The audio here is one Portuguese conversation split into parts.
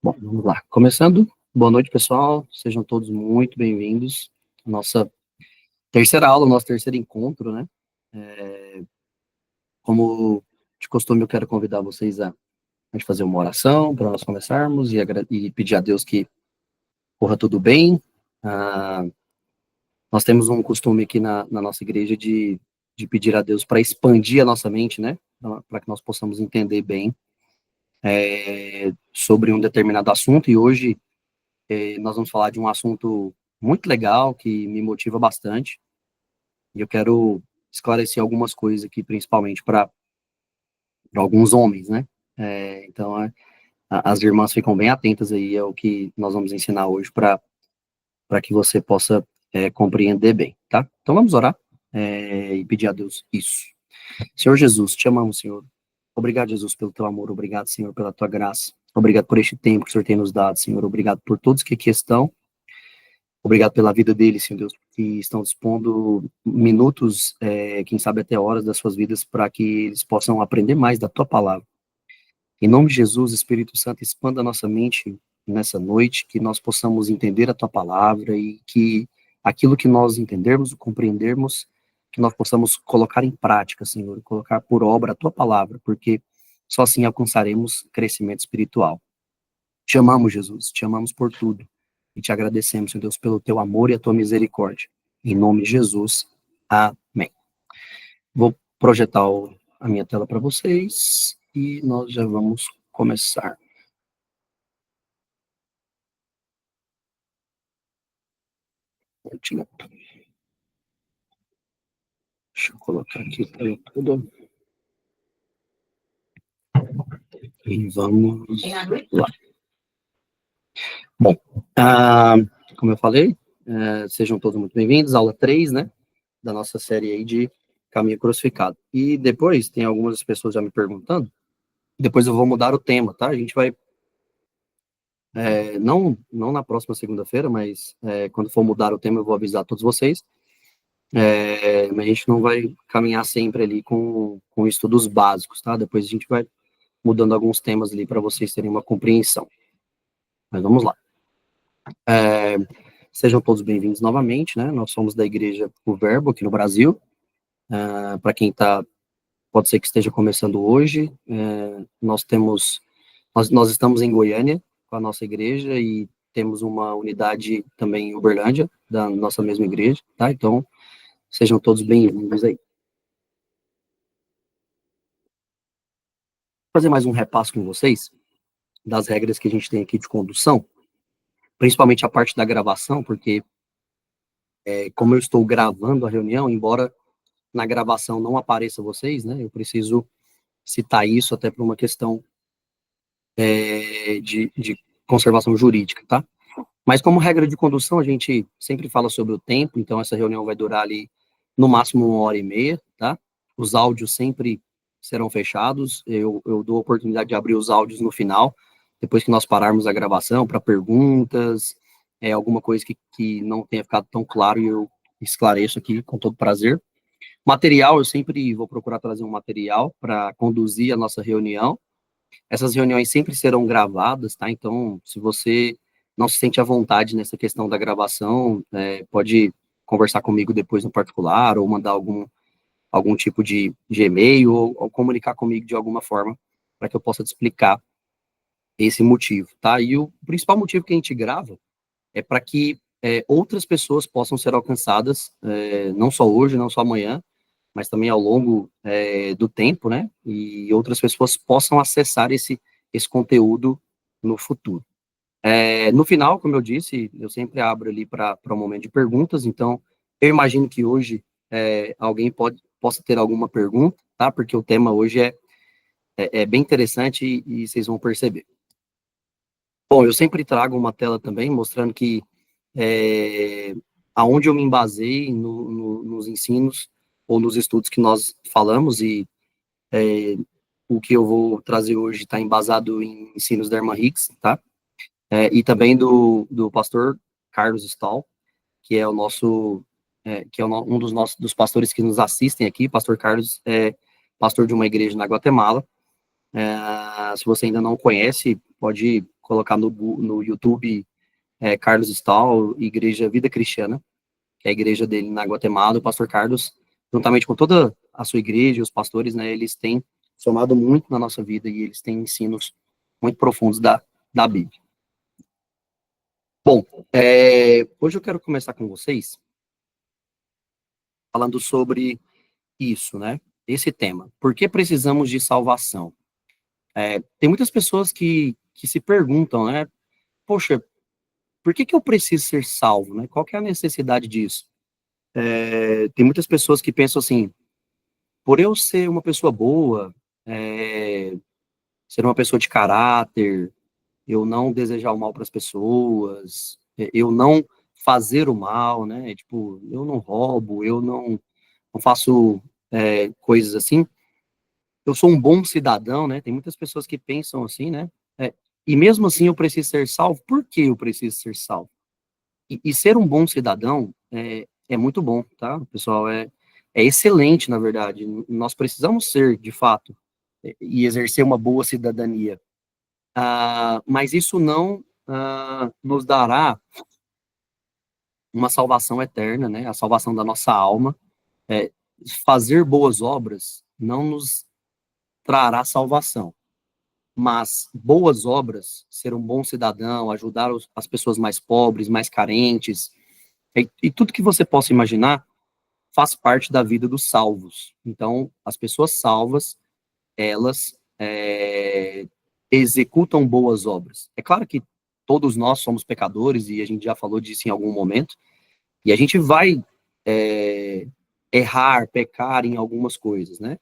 Bom, vamos lá. Começando, boa noite, pessoal. Sejam todos muito bem-vindos à nossa terceira aula, nosso terceiro encontro, né? Como de costume, eu quero convidar vocês a gente fazer uma oração para nós começarmos e pedir a Deus que corra tudo bem. Nós temos um costume aqui na nossa igreja de pedir a Deus para expandir a nossa mente, né? Para que nós possamos entender bem sobre um determinado assunto. E hoje nós vamos falar de um assunto muito legal que me motiva bastante. E eu quero esclarecer algumas coisas aqui, principalmente para alguns homens, né? Então, as irmãs ficam bem atentas aí ao que nós vamos ensinar hoje para que você possa compreender bem, tá? Então, vamos orar e pedir a Deus isso. Senhor Jesus, te amamos, Senhor. Obrigado, Jesus, pelo teu amor. Obrigado, Senhor, pela tua graça. Obrigado por este tempo que o Senhor tem nos dado, Senhor. Obrigado por todos que aqui estão. Obrigado pela vida deles, Senhor Deus, que estão dispondo minutos, quem sabe até horas das suas vidas, para que eles possam aprender mais da tua palavra. Em nome de Jesus, Espírito Santo, expanda a nossa mente nessa noite, que nós possamos entender a tua palavra e que aquilo que nós entendermos, compreendermos, que nós possamos colocar em prática, Senhor, colocar por obra a tua palavra, porque só assim alcançaremos crescimento espiritual. Te amamos, Jesus, te amamos por tudo. E te agradecemos, Senhor Deus, pelo teu amor e a tua misericórdia. Em nome de Jesus, amém. Vou projetar a minha tela para vocês e nós já vamos começar. Deixa eu colocar aqui a tela toda. E vamos lá. Bom, como eu falei, sejam todos muito bem-vindos, aula 3, né, da nossa série aí de Caminho Crucificado. E depois, tem algumas pessoas já me perguntando, depois eu vou mudar o tema, tá? A gente vai, não na próxima segunda-feira, mas quando for mudar o tema eu vou avisar todos vocês, mas a gente não vai caminhar sempre ali com estudos básicos, tá? Depois a gente vai mudando alguns temas ali para vocês terem uma compreensão. Mas vamos lá. Sejam todos bem-vindos novamente, né? Nós somos da Igreja O Verbo aqui no Brasil. Para quem pode ser que esteja começando hoje, nós estamos em Goiânia com a nossa igreja e temos uma unidade também em Uberlândia, da nossa mesma igreja, tá? Então, sejam todos bem-vindos aí. Vou fazer mais um repasso com vocês das regras que a gente tem aqui de condução, principalmente a parte da gravação, porque como eu estou gravando a reunião, embora na gravação não apareça vocês, né? Eu preciso citar isso até por uma questão de conservação jurídica, tá? Mas como regra de condução, a gente sempre fala sobre o tempo, então essa reunião vai durar ali no máximo 1h30, tá? Os áudios sempre serão fechados, eu dou a oportunidade de abrir os áudios no final, depois que nós pararmos a gravação, para perguntas, alguma coisa que não tenha ficado tão claro, e eu esclareço aqui com todo prazer. Material, eu sempre vou procurar trazer um material para conduzir a nossa reunião. Essas reuniões sempre serão gravadas, tá? Então, se você não se sente à vontade nessa questão da gravação, pode conversar comigo depois no particular, ou mandar algum tipo de e-mail, ou comunicar comigo de alguma forma, para que eu possa te explicar esse motivo, tá? E o principal motivo que a gente grava é para que outras pessoas possam ser alcançadas, não só hoje, não só amanhã, mas também ao longo do tempo, né? E outras pessoas possam acessar esse conteúdo no futuro. No final, como eu disse, eu sempre abro ali para um momento de perguntas, então eu imagino que hoje alguém possa ter alguma pergunta, tá? Porque o tema hoje é bem interessante e vocês vão perceber. Bom, eu sempre trago uma tela também mostrando que aonde eu me embasei nos ensinos ou nos estudos que nós falamos, e o que eu vou trazer hoje está embasado em ensinos da irmã Hicks, tá? E também do pastor Carlos Stahl, que é o nosso, um dos pastores que nos assistem aqui. Pastor Carlos é pastor de uma igreja na Guatemala. Se você ainda não conhece, pode colocar no YouTube Carlos Stahl, Igreja Vida Cristiana, que é a igreja dele na Guatemala. O pastor Carlos, juntamente com toda a sua igreja, os pastores, né, eles têm somado muito na nossa vida e eles têm ensinos muito profundos da Bíblia. Bom, hoje eu quero começar com vocês falando sobre isso, né? Esse tema. Por que precisamos de salvação? Tem muitas pessoas que se perguntam, né? Poxa, por que eu preciso ser salvo, né? Qual que é a necessidade disso? Tem muitas pessoas que pensam assim, por eu ser uma pessoa boa, ser uma pessoa de caráter, eu não desejar o mal para as pessoas, eu não fazer o mal, né? Tipo, eu não roubo, eu não faço coisas assim. Eu sou um bom cidadão, né? Tem muitas pessoas que pensam assim, né? E mesmo assim eu preciso ser salvo. Por que eu preciso ser salvo? E ser um bom cidadão é muito bom, tá? Pessoal, é excelente, na verdade. Nós precisamos ser, de fato, e exercer uma boa cidadania. Mas isso não nos dará uma salvação eterna, né? A salvação da nossa alma. Fazer boas obras não nos trará salvação. Mas boas obras, ser um bom cidadão, ajudar as pessoas mais pobres, mais carentes, e tudo que você possa imaginar, faz parte da vida dos salvos. Então, as pessoas salvas, elas executam boas obras. É claro que todos nós somos pecadores, e a gente já falou disso em algum momento, e a gente vai errar, pecar em algumas coisas, né?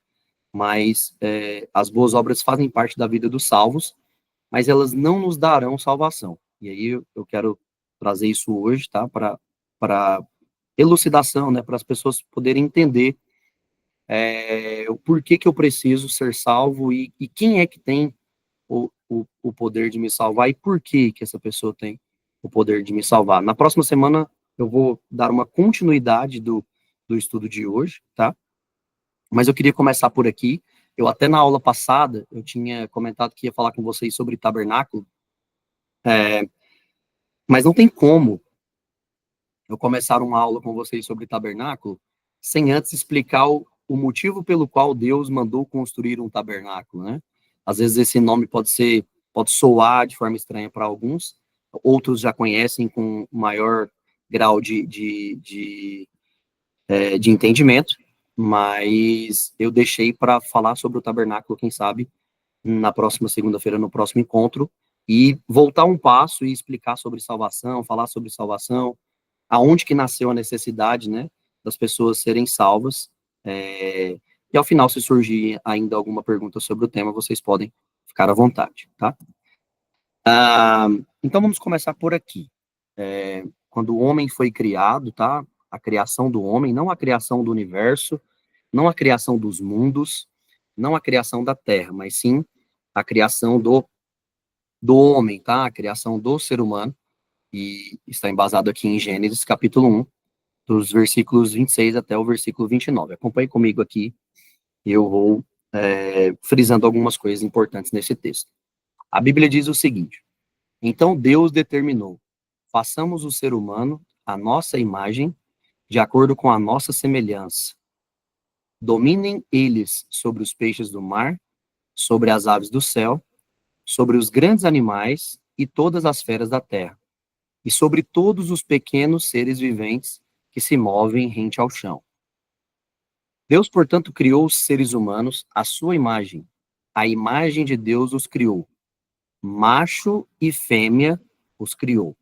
Mas as boas obras fazem parte da vida dos salvos, mas elas não nos darão salvação. E aí eu quero trazer isso hoje, tá? Para elucidação, né? Para as pessoas poderem entender o porquê que eu preciso ser salvo e quem é que tem o poder de me salvar e por que essa pessoa tem o poder de me salvar. Na próxima semana eu vou dar uma continuidade do estudo de hoje, tá? Mas eu queria começar por aqui. Eu até na aula passada, eu tinha comentado que ia falar com vocês sobre tabernáculo, mas não tem como eu começar uma aula com vocês sobre tabernáculo sem antes explicar o motivo pelo qual Deus mandou construir um tabernáculo, né? Às vezes esse nome pode soar de forma estranha para alguns, outros já conhecem com maior grau de entendimento, mas eu deixei para falar sobre o tabernáculo, quem sabe, na próxima segunda-feira, no próximo encontro, e voltar um passo e explicar sobre salvação, falar sobre salvação, aonde que nasceu a necessidade, né, das pessoas serem salvas, e ao final, se surgir ainda alguma pergunta sobre o tema, vocês podem ficar à vontade, tá? Então vamos começar por aqui. Quando o homem foi criado, tá? A criação do homem, não a criação do universo, não a criação dos mundos, não a criação da terra, mas sim a criação do homem, tá? A criação do ser humano, e está embasado aqui em Gênesis, capítulo 1, dos versículos 26 até o versículo 29. Acompanhe comigo aqui, eu vou frisando algumas coisas importantes nesse texto. A Bíblia diz o seguinte: então Deus determinou, façamos o ser humano à nossa imagem, de acordo com a nossa semelhança. Dominem eles sobre os peixes do mar, sobre as aves do céu, sobre os grandes animais e todas as feras da terra, e sobre todos os pequenos seres viventes que se movem rente ao chão. Deus, portanto, criou os seres humanos à sua imagem. A imagem de Deus os criou. Macho e fêmea os criou.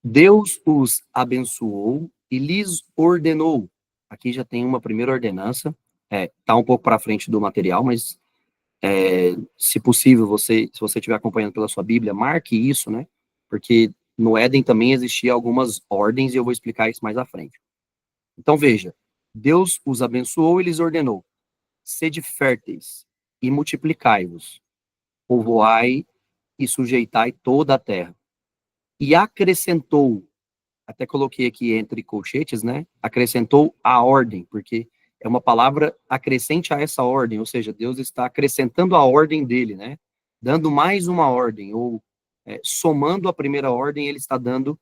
Deus os abençoou e lhes ordenou. Aqui já tem uma primeira ordenança. Tá um pouco para frente do material, mas se possível, se você estiver acompanhando pela sua Bíblia, marque isso, né? Porque no Éden também existiam algumas ordens e eu vou explicar isso mais à frente. Então veja, Deus os abençoou e lhes ordenou: sede férteis e multiplicai-vos, povoai e sujeitai toda a terra. E acrescentou, até coloquei aqui entre colchetes, né? Acrescentou a ordem, porque é uma palavra acrescente a essa ordem, ou seja, Deus está acrescentando a ordem dele, né? Dando mais uma ordem, ou somando a primeira ordem, ele está dando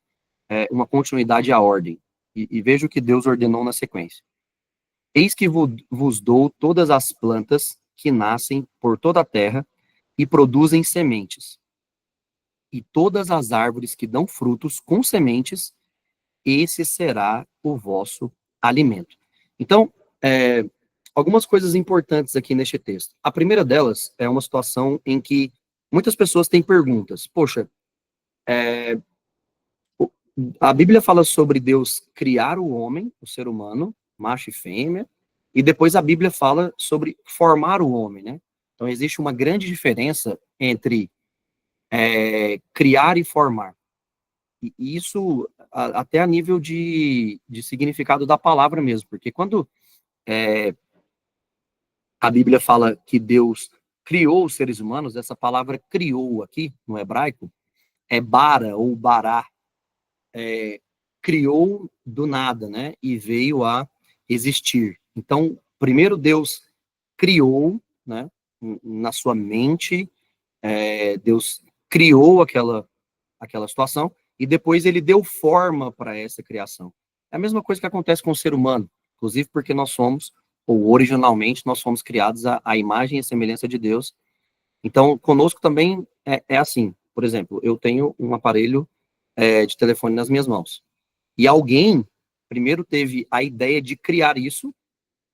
uma continuidade à ordem. E veja o que Deus ordenou na sequência. Eis que vos dou todas as plantas que nascem por toda a terra e produzem sementes, e todas as árvores que dão frutos com sementes, esse será o vosso alimento. Então, algumas coisas importantes aqui neste texto. A primeira delas é uma situação em que muitas pessoas têm perguntas. Poxa, a Bíblia fala sobre Deus criar o homem, o ser humano, macho e fêmea, e depois a Bíblia fala sobre formar o homem, né? Então, existe uma grande diferença entre criar e formar. E isso até a nível de significado da palavra mesmo, porque quando a Bíblia fala que Deus criou os seres humanos, essa palavra criou aqui, no hebraico, é bara ou bará, criou do nada, né, e veio a existir. Então, primeiro Deus criou, né, na sua mente, Deus criou aquela situação, e depois ele deu forma para essa criação. É a mesma coisa que acontece com o ser humano, inclusive porque nós somos, ou originalmente, nós fomos criados à imagem e semelhança de Deus. Então, conosco também é assim. Por exemplo, eu tenho um aparelho de telefone nas minhas mãos. E alguém primeiro teve a ideia de criar isso,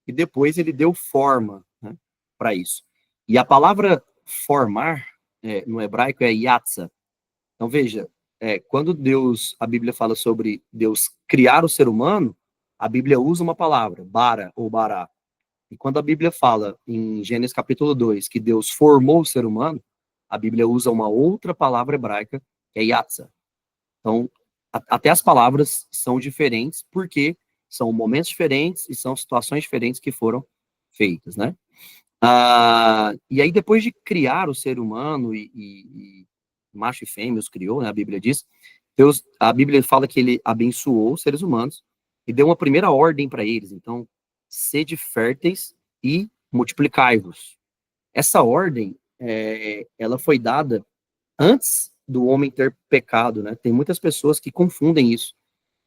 e depois ele deu forma, né, para isso. E a palavra formar, no hebraico, é yatsa. Então, veja, quando a Bíblia fala sobre Deus criar o ser humano, a Bíblia usa uma palavra, bara ou bará. E quando a Bíblia fala, em Gênesis capítulo 2, que Deus formou o ser humano, a Bíblia usa uma outra palavra hebraica, que é yatsa. Então, até as palavras são diferentes, porque são momentos diferentes e são situações diferentes que foram feitas, né? E aí, depois de criar o ser humano, e macho e fêmea os criou, né, a Bíblia diz, a Bíblia fala que ele abençoou os seres humanos e deu uma primeira ordem para eles. Então, sede férteis e multiplicai-vos. Essa ordem, ela foi dada antes do homem ter pecado, né? Tem muitas pessoas que confundem isso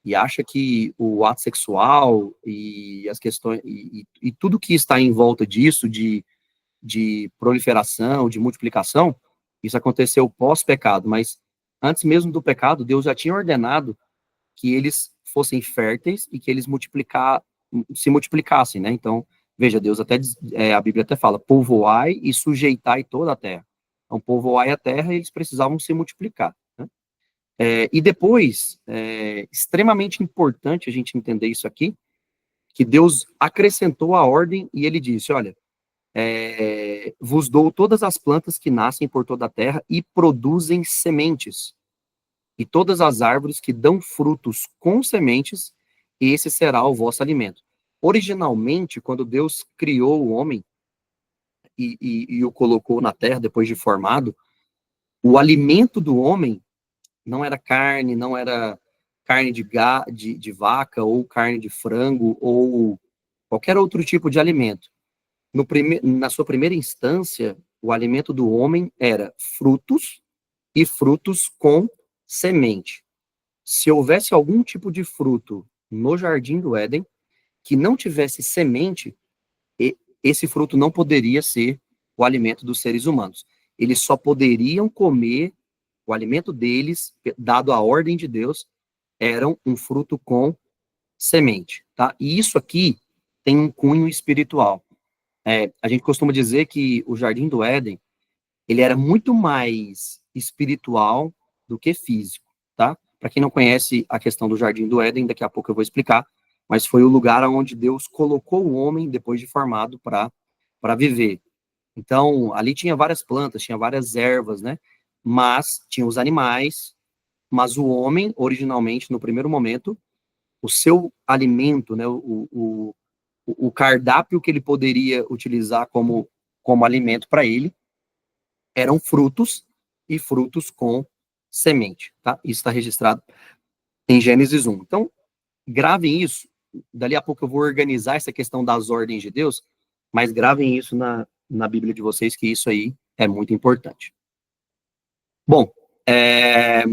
e acham que o ato sexual e as questões e tudo que está em volta disso, de proliferação, de multiplicação, isso aconteceu pós-pecado, mas antes mesmo do pecado, Deus já tinha ordenado que eles fossem férteis e que eles se multiplicassem, né? Então, veja, Deus até a Bíblia até fala, povoai e sujeitai toda a terra. Então, povoai a terra e eles precisavam se multiplicar, né? E depois, extremamente importante a gente entender isso aqui, que Deus acrescentou a ordem e ele disse, olha, vos dou todas as plantas que nascem por toda a terra e produzem sementes, e todas as árvores que dão frutos com sementes, esse será o vosso alimento. Originalmente, quando Deus criou o homem e o colocou na terra depois de formado, o alimento do homem não era carne, não era carne de vaca, ou carne de frango, ou qualquer outro tipo de alimento. Na sua primeira instância, o alimento do homem era frutos, e frutos com semente. Se houvesse algum tipo de fruto no jardim do Éden que não tivesse semente, esse fruto não poderia ser o alimento dos seres humanos. Eles só poderiam comer, o alimento deles, dado a ordem de Deus, era um fruto com semente, tá? E isso aqui tem um cunho espiritual. A gente costuma dizer que o Jardim do Éden, ele era muito mais espiritual do que físico, tá? Para quem não conhece a questão do Jardim do Éden, daqui a pouco eu vou explicar, mas foi o lugar onde Deus colocou o homem depois de formado para viver. Então, ali tinha várias plantas, tinha várias ervas, né? Mas tinha os animais, mas o homem, originalmente, no primeiro momento, o seu alimento, né, o cardápio que ele poderia utilizar como alimento para ele, eram frutos, e frutos com semente, tá? Isso está registrado em Gênesis 1. Então, gravem isso. Dali a pouco eu vou organizar essa questão das ordens de Deus, mas gravem isso na Bíblia de vocês, que isso aí é muito importante. Bom, É,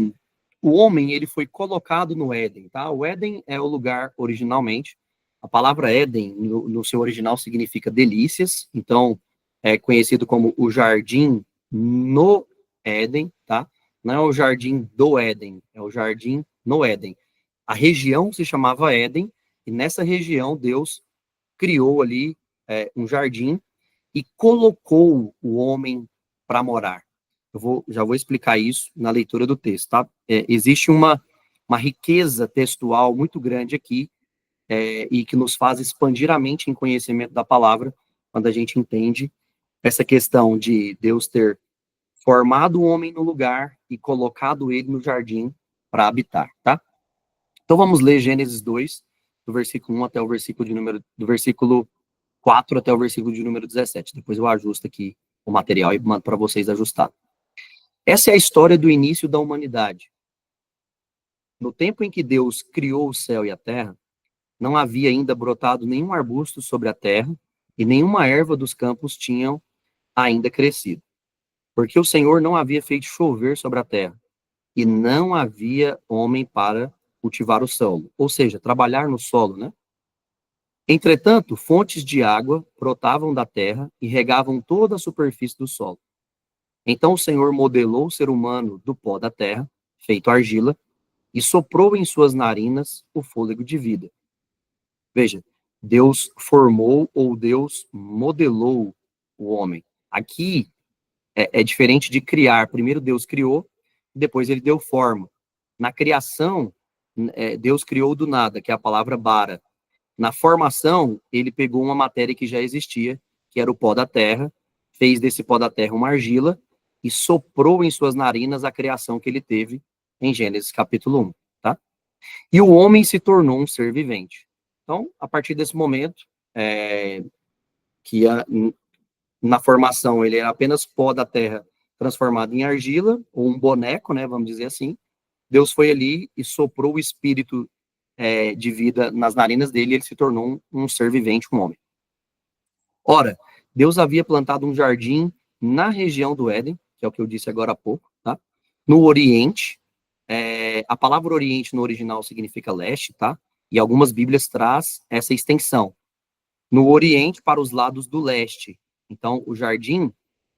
o homem, ele foi colocado no Éden, tá? O Éden é o lugar originalmente. A palavra Éden, no seu original, significa delícias. Então, é conhecido como o jardim no Éden, tá? Não é o jardim do Éden, é o jardim no Éden. A região se chamava Éden, e nessa região Deus criou ali um jardim e colocou o homem para morar. Já vou explicar isso na leitura do texto, tá? Existe uma riqueza textual muito grande aqui, e que nos faz expandir a mente em conhecimento da palavra, quando a gente entende essa questão de Deus ter formado o homem no lugar e colocado ele no jardim para habitar, tá? Então vamos ler Gênesis 2, do versículo 1 até o versículo do versículo 4 até o versículo de número 17. Depois eu ajusto aqui o material e mando para vocês ajustado. Essa é a história do início da humanidade. No tempo em que Deus criou o céu e a terra, não havia ainda brotado nenhum arbusto sobre a terra, e nenhuma erva dos campos tinham ainda crescido, porque o Senhor não havia feito chover sobre a terra, e não havia homem para cultivar o solo, ou seja, trabalhar no solo, né? Entretanto, fontes de água brotavam da terra e regavam toda a superfície do solo. Então o Senhor modelou o ser humano do pó da terra, feito argila, e soprou em suas narinas o fôlego de vida. Veja, Deus formou ou Deus modelou o homem. Aqui é diferente de criar. Primeiro Deus criou, depois ele deu forma. Na criação, Deus criou do nada, que é a palavra bara. Na formação, ele pegou uma matéria que já existia, que era o pó da terra, fez desse pó da terra uma argila e soprou em suas narinas a criação que ele teve em Gênesis capítulo 1, tá? E o homem se tornou um ser vivente. Então, a partir desse momento, que na formação ele era apenas pó da terra transformado em argila, ou um boneco, né, vamos dizer assim, Deus foi ali e soprou o espírito de vida nas narinas dele, e ele se tornou um ser vivente, um homem. Ora, Deus havia plantado um jardim na região do Éden, que é o que eu disse agora há pouco, tá? No Oriente. A palavra Oriente no original significa leste, tá? E algumas Bíblias traz essa extensão. No Oriente para os lados do leste. Então, o jardim,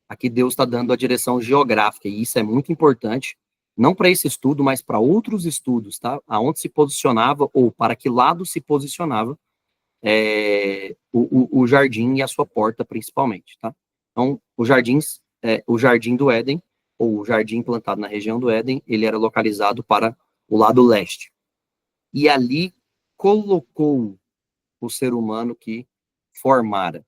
aqui Deus está dando a direção geográfica, e isso é muito importante, não para esse estudo, mas para outros estudos, tá? Aonde se posicionava, ou para que lado se posicionava o jardim e a sua porta, principalmente, tá? Então, o jardim do Éden, ou o jardim plantado na região do Éden, ele era localizado para o lado leste. E ali colocou o ser humano que formara.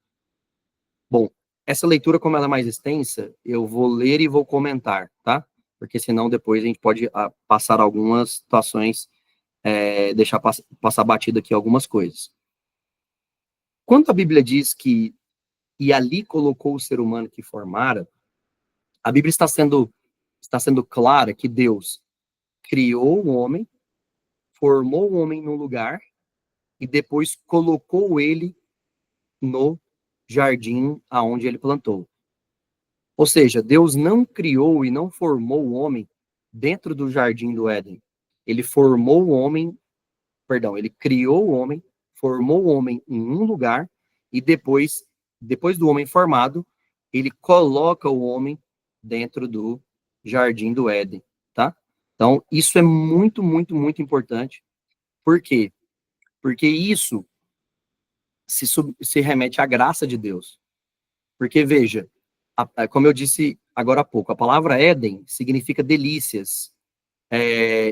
Bom, essa leitura, como ela é mais extensa, eu vou ler e vou comentar, tá? Porque senão depois a gente pode passar algumas situações, deixar passar batido aqui algumas coisas. Quando a Bíblia diz que e ali colocou o ser humano que formara, a Bíblia está sendo clara que Deus criou o homem, formou o homem no lugar e depois colocou ele no jardim aonde ele plantou. Ou seja, Deus não criou e não formou o homem dentro do jardim do Éden. Ele formou o homem, ele criou o homem, formou o homem em um lugar e depois do homem formado, ele coloca o homem dentro do jardim do Éden, tá? Então, isso é muito, muito, muito importante. Por quê? Porque isso se remete à graça de Deus. Porque, veja, como eu disse agora há pouco, a palavra Éden significa delícias.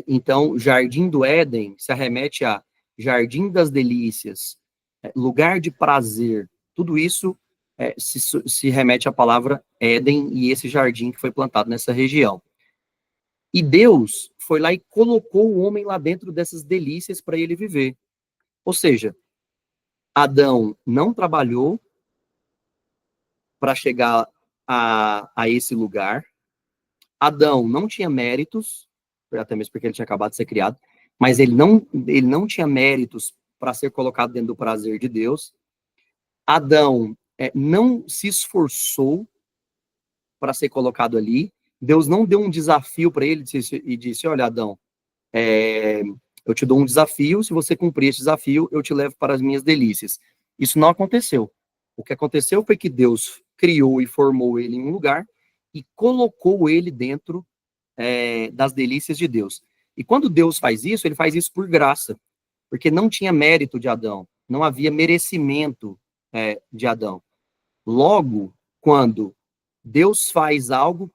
Então, jardim do Éden se arremete a jardim das delícias, lugar de prazer. Tudo isso se remete à palavra Éden e esse jardim que foi plantado nessa região. E Deus foi lá e colocou o homem lá dentro dessas delícias para ele viver. Ou seja, Adão não trabalhou para chegar a esse lugar. Adão não tinha méritos, até mesmo porque ele tinha acabado de ser criado, mas ele não tinha méritos para ser colocado dentro do prazer de Deus. Adão não se esforçou para ser colocado ali, Deus não deu um desafio para ele e disse, olha, Adão, eu te dou um desafio, se você cumprir esse desafio, eu te levo para as minhas delícias. Isso não aconteceu. O que aconteceu foi que Deus criou e formou ele em um lugar e colocou ele dentro das delícias de Deus. E quando Deus faz isso, ele faz isso por graça, porque não tinha mérito de Adão, não havia merecimento de Adão. Logo, quando Deus faz algo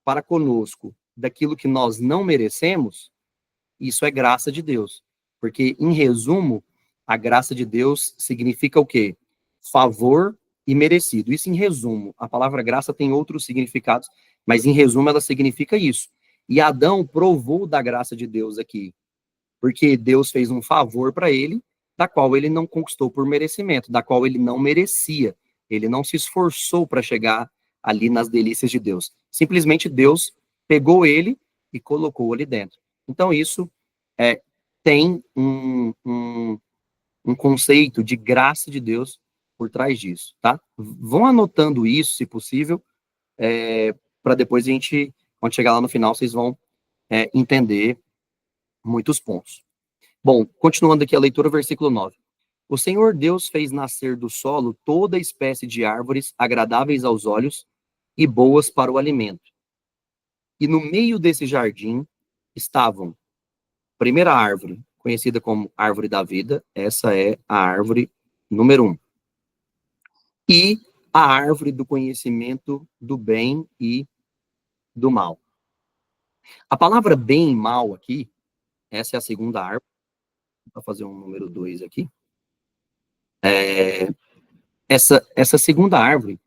para conosco daquilo que nós não merecemos, isso é graça de Deus. Porque, em resumo, a graça de Deus significa o quê? Favor e merecido. Isso em resumo. A palavra graça tem outros significados, mas em resumo ela significa isso. E Adão provou da graça de Deus aqui, porque Deus fez um favor para ele, da qual ele não conquistou por merecimento, da qual ele não merecia. Ele não se esforçou para chegar ali nas delícias de Deus. Simplesmente Deus pegou ele e colocou ali dentro. Então, isso tem um conceito de graça de Deus por trás disso, tá? Vão anotando isso, se possível, para depois a gente, quando chegar lá no final, vocês vão entender muitos pontos. Bom, continuando aqui a leitura, versículo 9. O Senhor Deus fez nascer do solo toda espécie de árvores agradáveis aos olhos e boas para o alimento. E no meio desse jardim estavam, primeira árvore, conhecida como árvore da vida, essa é a árvore número 1. E a árvore do conhecimento do bem e do mal. A palavra bem e mal aqui, essa é a segunda árvore. Vou fazer um número 2 aqui. Essa segunda árvore,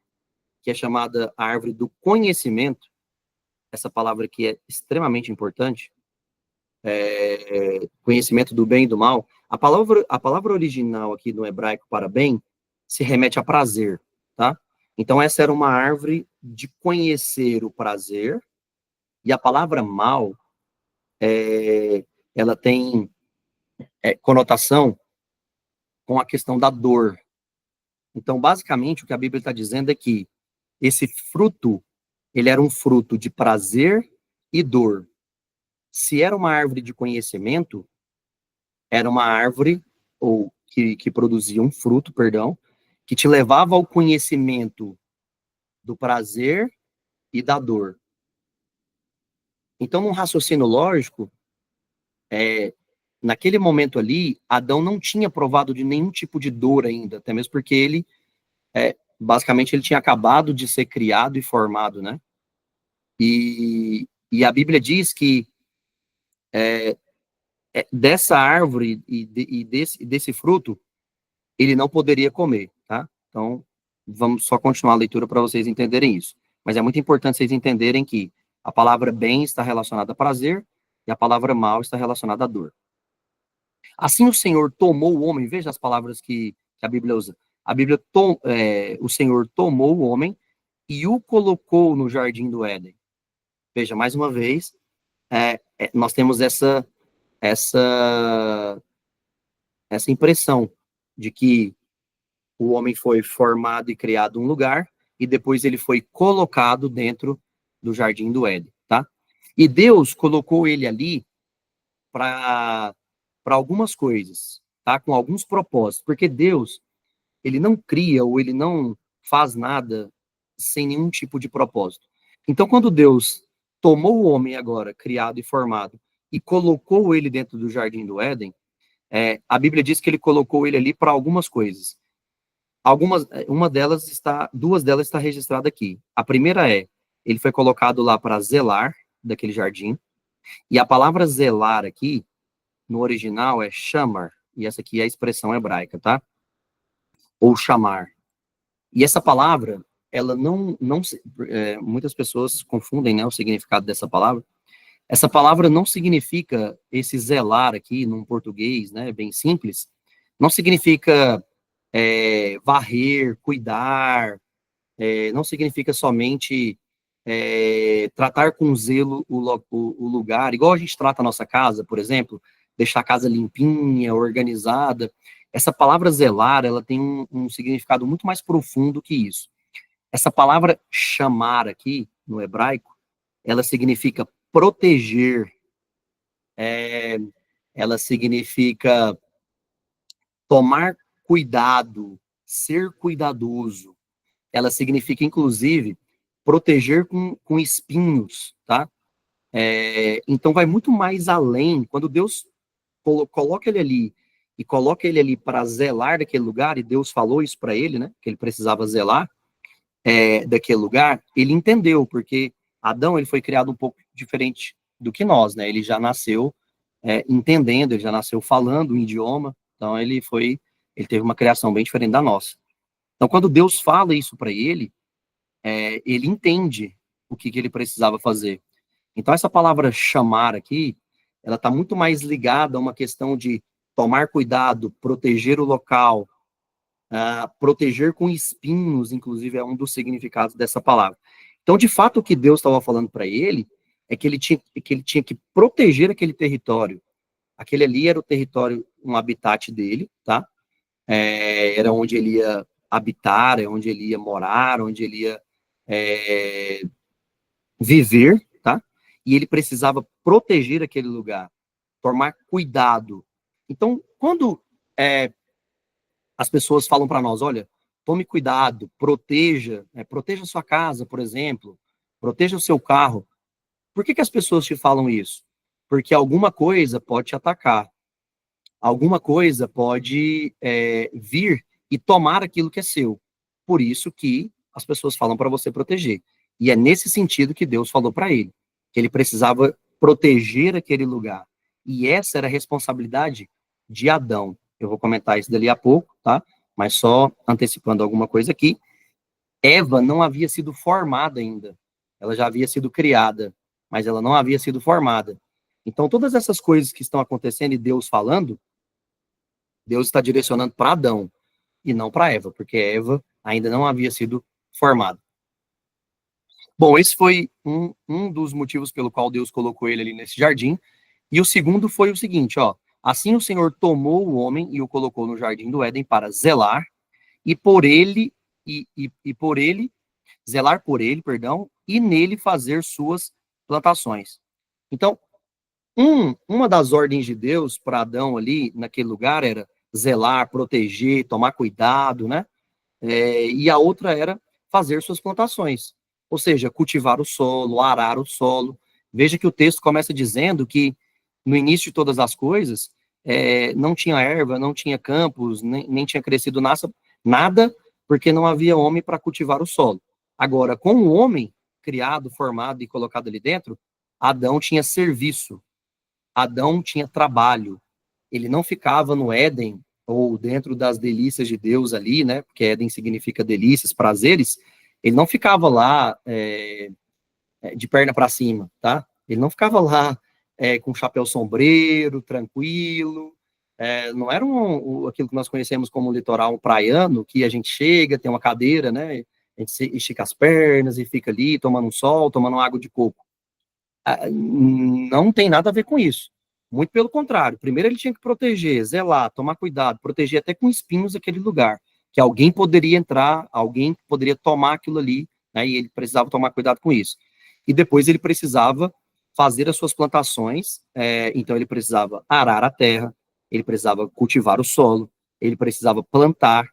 que é chamada a árvore do conhecimento, essa palavra aqui é extremamente importante, conhecimento do bem e do mal. A palavra original aqui no hebraico para bem se remete a prazer, tá? Então essa era uma árvore de conhecer o prazer, e a palavra mal, ela tem conotação com a questão da dor. Então, basicamente, o que a Bíblia está dizendo é que esse fruto, ele era um fruto de prazer e dor. Se era uma árvore de conhecimento, era uma árvore ou que produzia um fruto, perdão, que te levava ao conhecimento do prazer e da dor. Então, num raciocínio lógico, naquele momento ali, Adão não tinha provado de nenhum tipo de dor ainda, até mesmo porque ele, basicamente, ele tinha acabado de ser criado e formado, né? E a Bíblia diz que dessa árvore e desse fruto, ele não poderia comer, tá? Então, vamos só continuar a leitura para vocês entenderem isso. Mas é muito importante vocês entenderem que a palavra bem está relacionada a prazer e a palavra mal está relacionada à dor. Assim o Senhor tomou o homem, veja as palavras que a Bíblia usa. A Bíblia, o Senhor tomou o homem e o colocou no jardim do Éden. Veja, mais uma vez, nós temos essa impressão de que o homem foi formado e criado em um lugar, e depois ele foi colocado dentro do jardim do Éden, tá? E Deus colocou ele ali para algumas coisas, tá? Com alguns propósitos, porque Deus, ele não cria ou ele não faz nada sem nenhum tipo de propósito. Então, quando Deus tomou o homem agora, criado e formado, e colocou ele dentro do jardim do Éden, a Bíblia diz que ele colocou ele ali para algumas coisas. Duas delas está registrada aqui. A primeira ele foi colocado lá para zelar daquele jardim, e a palavra zelar aqui, no original, é chamar, e essa aqui é a expressão hebraica, tá? Ou chamar. E essa palavra, ela muitas pessoas confundem, né, o significado dessa palavra. Essa palavra não significa esse zelar aqui, num português, né, bem simples, não significa varrer, cuidar, não significa somente tratar com zelo o lugar, igual a gente trata a nossa casa, por exemplo, deixar a casa limpinha, organizada. Essa palavra zelar, ela tem um significado muito mais profundo que isso. Essa palavra chamar aqui, no hebraico, ela significa proteger, ela significa tomar cuidado, ser cuidadoso. Ela significa, inclusive, proteger com espinhos, tá? Então, vai muito mais além. Quando Deus coloca ele ali e coloca ele ali para zelar daquele lugar, e Deus falou isso para ele, né? Que ele precisava zelar daquele lugar. Ele entendeu, porque Adão ele foi criado um pouco diferente do que nós, né? Ele já nasceu entendendo, ele já nasceu falando o idioma. Então, ele teve uma criação bem diferente da nossa. Então, quando Deus fala isso para ele, ele entende o que ele precisava fazer. Então, essa palavra chamar aqui, ela está muito mais ligada a uma questão de tomar cuidado, proteger o local, proteger com espinhos, inclusive, é um dos significados dessa palavra. Então, de fato, o que Deus estava falando para ele é que ele tinha que proteger aquele território. Aquele ali era o território, um habitat dele, tá? Era onde ele ia habitar, é onde ele ia morar, onde ele ia viver, tá? E ele precisava proteger aquele lugar, tomar cuidado. Então, quando as pessoas falam para nós, olha, tome cuidado, proteja sua casa, por exemplo, proteja o seu carro. Por que as pessoas te falam isso? Porque alguma coisa pode te atacar, alguma coisa pode vir e tomar aquilo que é seu. Por isso que as pessoas falam para você proteger. E é nesse sentido que Deus falou para ele, que ele precisava proteger aquele lugar. E essa era a responsabilidade de Adão. Eu vou comentar isso dali a pouco, tá? Mas só antecipando alguma coisa aqui. Eva não havia sido formada ainda. Ela já havia sido criada, mas ela não havia sido formada. Então, todas essas coisas que estão acontecendo e Deus falando, Deus está direcionando para Adão e não para Eva, porque Eva ainda não havia sido formada. Bom, esse foi um dos motivos pelo qual Deus colocou ele ali nesse jardim. E o segundo foi o seguinte, ó. Assim o Senhor tomou o homem e o colocou no jardim do Éden para zelar e por ele por ele zelar por ele, perdão, e nele fazer suas plantações. Então, uma das ordens de Deus para Adão ali naquele lugar era zelar, proteger, tomar cuidado, né? E a outra era fazer suas plantações, ou seja, cultivar o solo, arar o solo. Veja que o texto começa dizendo que no início de todas as coisas não tinha erva, não tinha campos, nem tinha crescido nada, porque não havia homem para cultivar o solo. Agora, com o homem criado, formado e colocado ali dentro, Adão tinha serviço, Adão tinha trabalho. Ele não ficava no Éden ou dentro das delícias de Deus ali, né? Porque Éden significa delícias, prazeres. Ele não ficava lá de perna para cima, tá? Ele não ficava lá com chapéu sombreiro, tranquilo. Não era aquilo que nós conhecemos como litoral praiano, que a gente chega, tem uma cadeira, né? A gente estica as pernas e fica ali tomando um sol, tomando água de coco. Não tem nada a ver com isso. Muito pelo contrário. Primeiro ele tinha que proteger, zelar, tomar cuidado, proteger até com espinhos aquele lugar, que alguém poderia entrar, alguém poderia tomar aquilo ali, né, e ele precisava tomar cuidado com isso. E depois ele precisava fazer as suas plantações, então ele precisava arar a terra, ele precisava cultivar o solo, ele precisava plantar,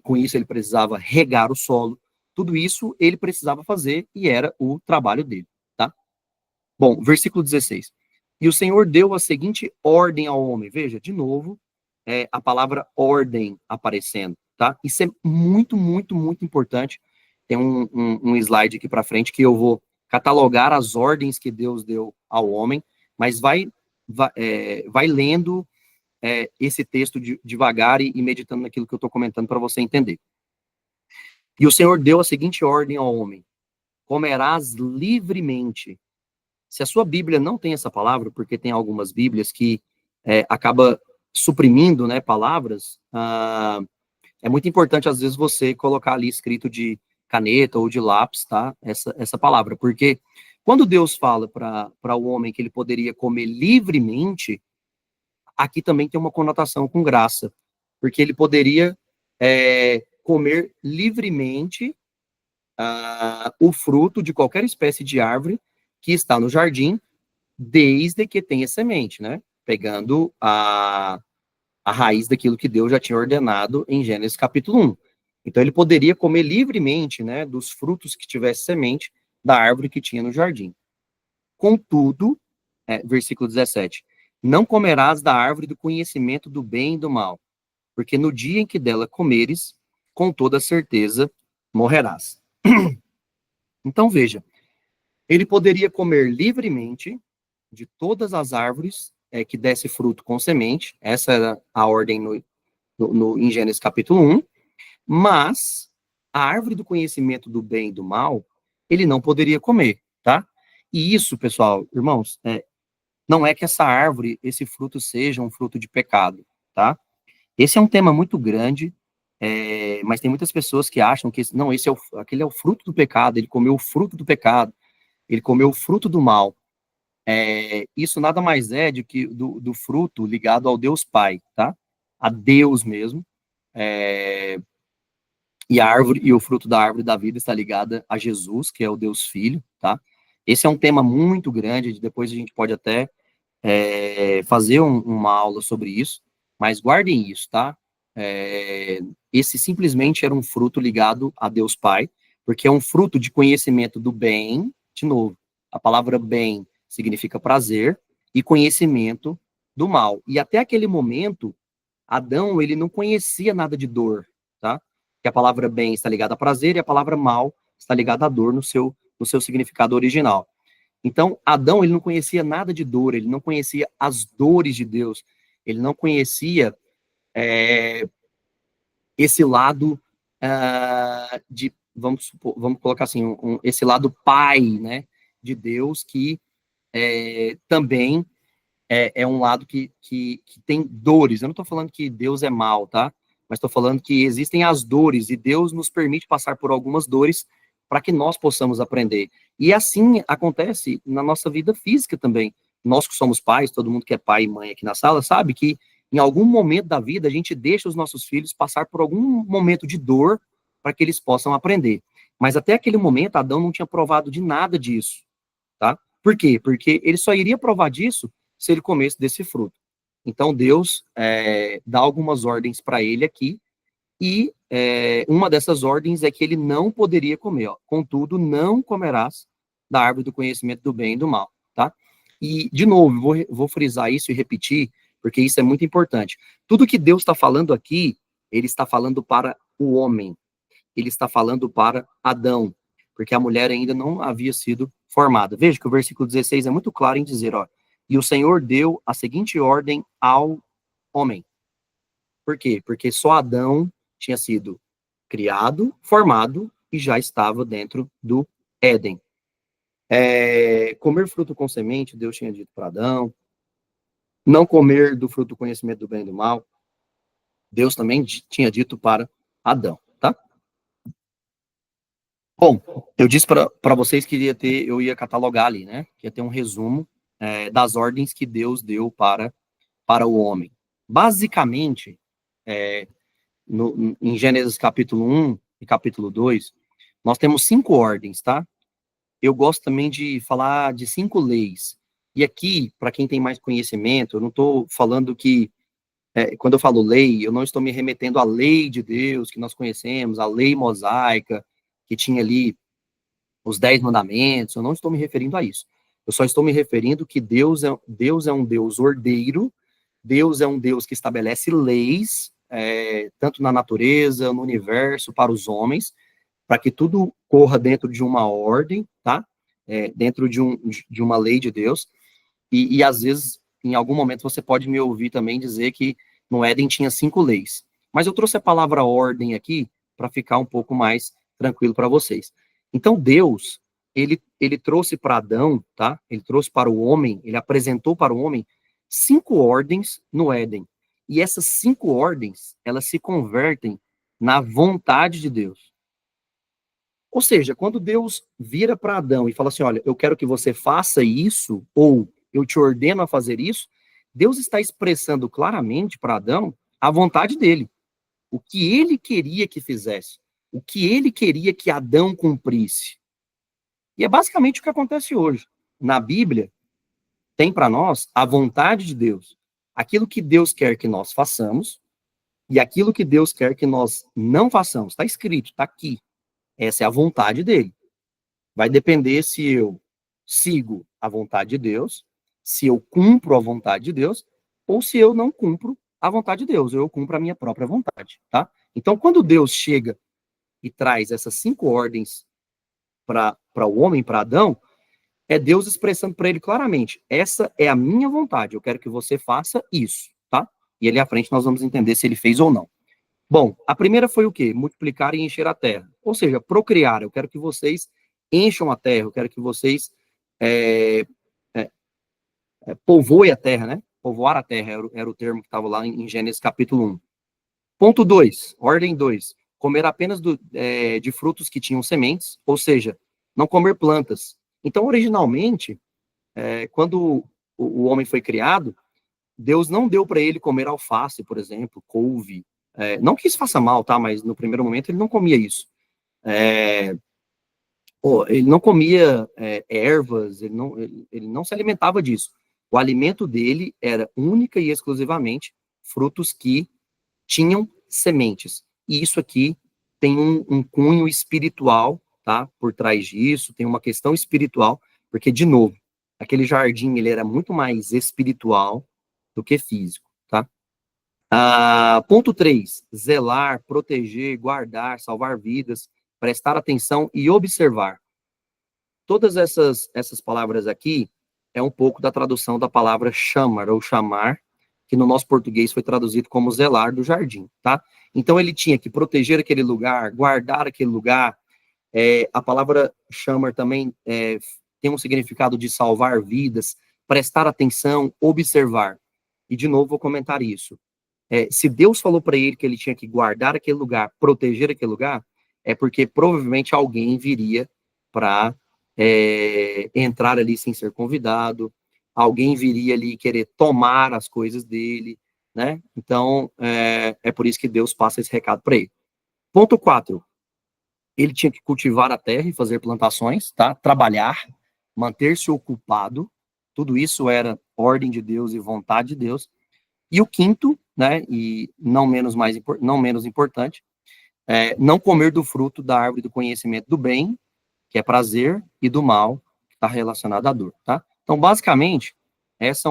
com isso ele precisava regar o solo, tudo isso ele precisava fazer e era o trabalho dele, tá? Bom, versículo 16. E o Senhor deu a seguinte ordem ao homem. Veja, de novo, a palavra ordem aparecendo, tá? Isso é muito, muito, muito importante. Tem um slide aqui para frente que eu vou catalogar as ordens que Deus deu ao homem, mas vai lendo esse texto devagar e meditando naquilo que eu estou comentando para você entender. E o Senhor deu a seguinte ordem ao homem: comerás livremente. Se a sua Bíblia não tem essa palavra, porque tem algumas Bíblias que acaba suprimindo, né, palavras, é muito importante, às vezes, você colocar ali escrito de caneta ou de lápis, tá? Essa palavra, porque quando Deus fala para o homem que ele poderia comer livremente, aqui também tem uma conotação com graça, porque ele poderia comer livremente o fruto de qualquer espécie de árvore que está no jardim, desde que tenha semente, né? Pegando a raiz daquilo que Deus já tinha ordenado em Gênesis capítulo 1. Então ele poderia comer livremente, né, dos frutos que tivesse semente da árvore que tinha no jardim. Contudo, versículo 17, não comerás da árvore do conhecimento do bem e do mal, porque no dia em que dela comeres, com toda certeza morrerás. Então veja, ele poderia comer livremente de todas as árvores que desse fruto com semente, essa era a ordem em Gênesis capítulo 1, mas a árvore do conhecimento do bem e do mal, ele não poderia comer, tá? E isso, pessoal, irmãos, não é que essa árvore, esse fruto seja um fruto de pecado, tá? Esse é um tema muito grande, mas tem muitas pessoas que acham que, não, aquele é o fruto do pecado, ele comeu o fruto do pecado, ele comeu o fruto do mal. Isso nada mais é do fruto ligado ao Deus Pai, tá? A Deus mesmo. E a árvore e o fruto da árvore da vida está ligada a Jesus, que é o Deus Filho, tá? Esse é um tema muito grande, depois a gente pode até fazer uma aula sobre isso, mas guardem isso, tá? Esse simplesmente era um fruto ligado a Deus Pai, porque é um fruto de conhecimento do bem, de novo, a palavra bem significa prazer, e conhecimento do mal. E até aquele momento, Adão, ele não conhecia nada de dor, tá? Que a palavra bem está ligada a prazer e a palavra mal está ligada à dor no seu significado original. Então, Adão, ele não conhecia nada de dor, ele não conhecia as dores de Deus, ele não conhecia esse lado vamos colocar assim, esse lado pai, né, de Deus, que também é um lado que tem dores. Eu não estou falando que Deus é mal, tá? Mas estou falando que existem as dores, e Deus nos permite passar por algumas dores para que nós possamos aprender. E assim acontece na nossa vida física também. Nós que somos pais, todo mundo que é pai e mãe aqui na sala, sabe que em algum momento da vida a gente deixa os nossos filhos passar por algum momento de dor para que eles possam aprender. Mas até aquele momento, Adão não tinha provado de nada disso, tá? Por quê? Porque ele só iria provar disso se ele comesse desse fruto. Então, Deus dá algumas ordens para ele aqui, e uma dessas ordens é que ele não poderia comer. Ó. Contudo, não comerás da árvore do conhecimento do bem e do mal, tá? E, de novo, vou frisar isso e repetir, porque isso é muito importante. Tudo que Deus está falando aqui, ele está falando para o homem. Ele está falando para Adão, porque a mulher ainda não havia sido formada. Veja que o versículo 16 é muito claro em dizer, ó, e o Senhor deu a seguinte ordem ao homem. Por quê? Porque só Adão tinha sido criado, formado e já estava dentro do Éden. Comer fruto com semente, Deus tinha dito para Adão. Não comer do fruto do conhecimento do bem e do mal, Deus também tinha dito para Adão, tá? Bom, eu disse para vocês que eu ia catalogar ali, né? Que ia ter um resumo das ordens que Deus deu para o homem. Basicamente, em Gênesis capítulo 1 e capítulo 2, nós temos 5 ordens, tá? Eu gosto também de falar de 5 leis. E aqui, para quem tem mais conhecimento, eu não estou falando que, quando eu falo lei, eu não estou me remetendo à lei de Deus que nós conhecemos, a lei mosaica, que tinha ali os 10 mandamentos, eu não estou me referindo a isso. Eu só estou me referindo que Deus é um Deus ordeiro, Deus é um Deus que estabelece leis, tanto na natureza, no universo, para os homens, para que tudo corra dentro de uma ordem, tá? Dentro de uma lei de Deus. E às vezes, em algum momento, você pode me ouvir também dizer que no Éden tinha 5 leis. Mas eu trouxe a palavra ordem aqui para ficar um pouco mais tranquilo para vocês. Então, Deus, ele trouxe para Adão, tá? Ele trouxe para o homem, ele apresentou para o homem 5 ordens no Éden. E essas 5 ordens, elas se convertem na vontade de Deus. Ou seja, quando Deus vira para Adão e fala assim, olha, eu quero que você faça isso, ou eu te ordeno a fazer isso, Deus está expressando claramente para Adão a vontade dele, o que ele queria que fizesse. o que ele queria que Adão cumprisse. E é basicamente o que acontece hoje. Na Bíblia, tem para nós a vontade de Deus. Aquilo que Deus quer que nós façamos e aquilo que Deus quer que nós não façamos. Está escrito, está aqui. Essa é a vontade dele. Vai depender se eu sigo a vontade de Deus, se eu cumpro a vontade de Deus, ou se eu não cumpro a vontade de Deus, ou eu cumpro a minha própria vontade, tá? Então, quando Deus chega e traz essas 5 ordens para o homem, para Adão, é Deus expressando para ele claramente, essa é a minha vontade, eu quero que você faça isso, tá? E ali à frente nós vamos entender se ele fez ou não. Bom, a primeira foi o quê? Multiplicar e encher a terra. Ou seja, procriar. Eu quero que vocês encham a terra, eu quero que vocês povoem a terra, né? Povoar a terra era o termo que estava lá em Gênesis capítulo 1. Ponto 2, ordem 2. Comer apenas de frutos que tinham sementes, ou seja, não comer plantas. Então, originalmente, quando o homem foi criado, Deus não deu para ele comer alface, por exemplo, couve. Não que isso faça mal, tá? Mas no primeiro momento ele não comia isso. Ele não comia ervas, ele não se alimentava disso. O alimento dele era única e exclusivamente frutos que tinham sementes. E isso aqui tem um cunho espiritual, tá? Por trás disso, tem uma questão espiritual, porque, de novo, aquele jardim, ele era muito mais espiritual do que físico, tá? Ponto 3, zelar, proteger, guardar, salvar vidas, prestar atenção e observar. Todas essas palavras aqui é um pouco da tradução da palavra chamar ou chamar, que no nosso português foi traduzido como zelar do jardim, tá? Então ele tinha que proteger aquele lugar, guardar aquele lugar. A palavra chamar também tem um significado de salvar vidas, prestar atenção, observar. E de novo vou comentar isso. Se Deus falou para ele que ele tinha que guardar aquele lugar, proteger aquele lugar, é porque provavelmente alguém viria para entrar ali sem ser convidado, alguém viria ali querer tomar as coisas dele, né? Então, é por isso que Deus passa esse recado para ele. Ponto 4, ele tinha que cultivar a terra e fazer plantações, tá? Trabalhar, manter-se ocupado, tudo isso era ordem de Deus e vontade de Deus. E o quinto, né, e não menos importante, não comer do fruto da árvore do conhecimento do bem, que é prazer, e do mal, que está relacionado à dor, tá? Então, basicamente, essas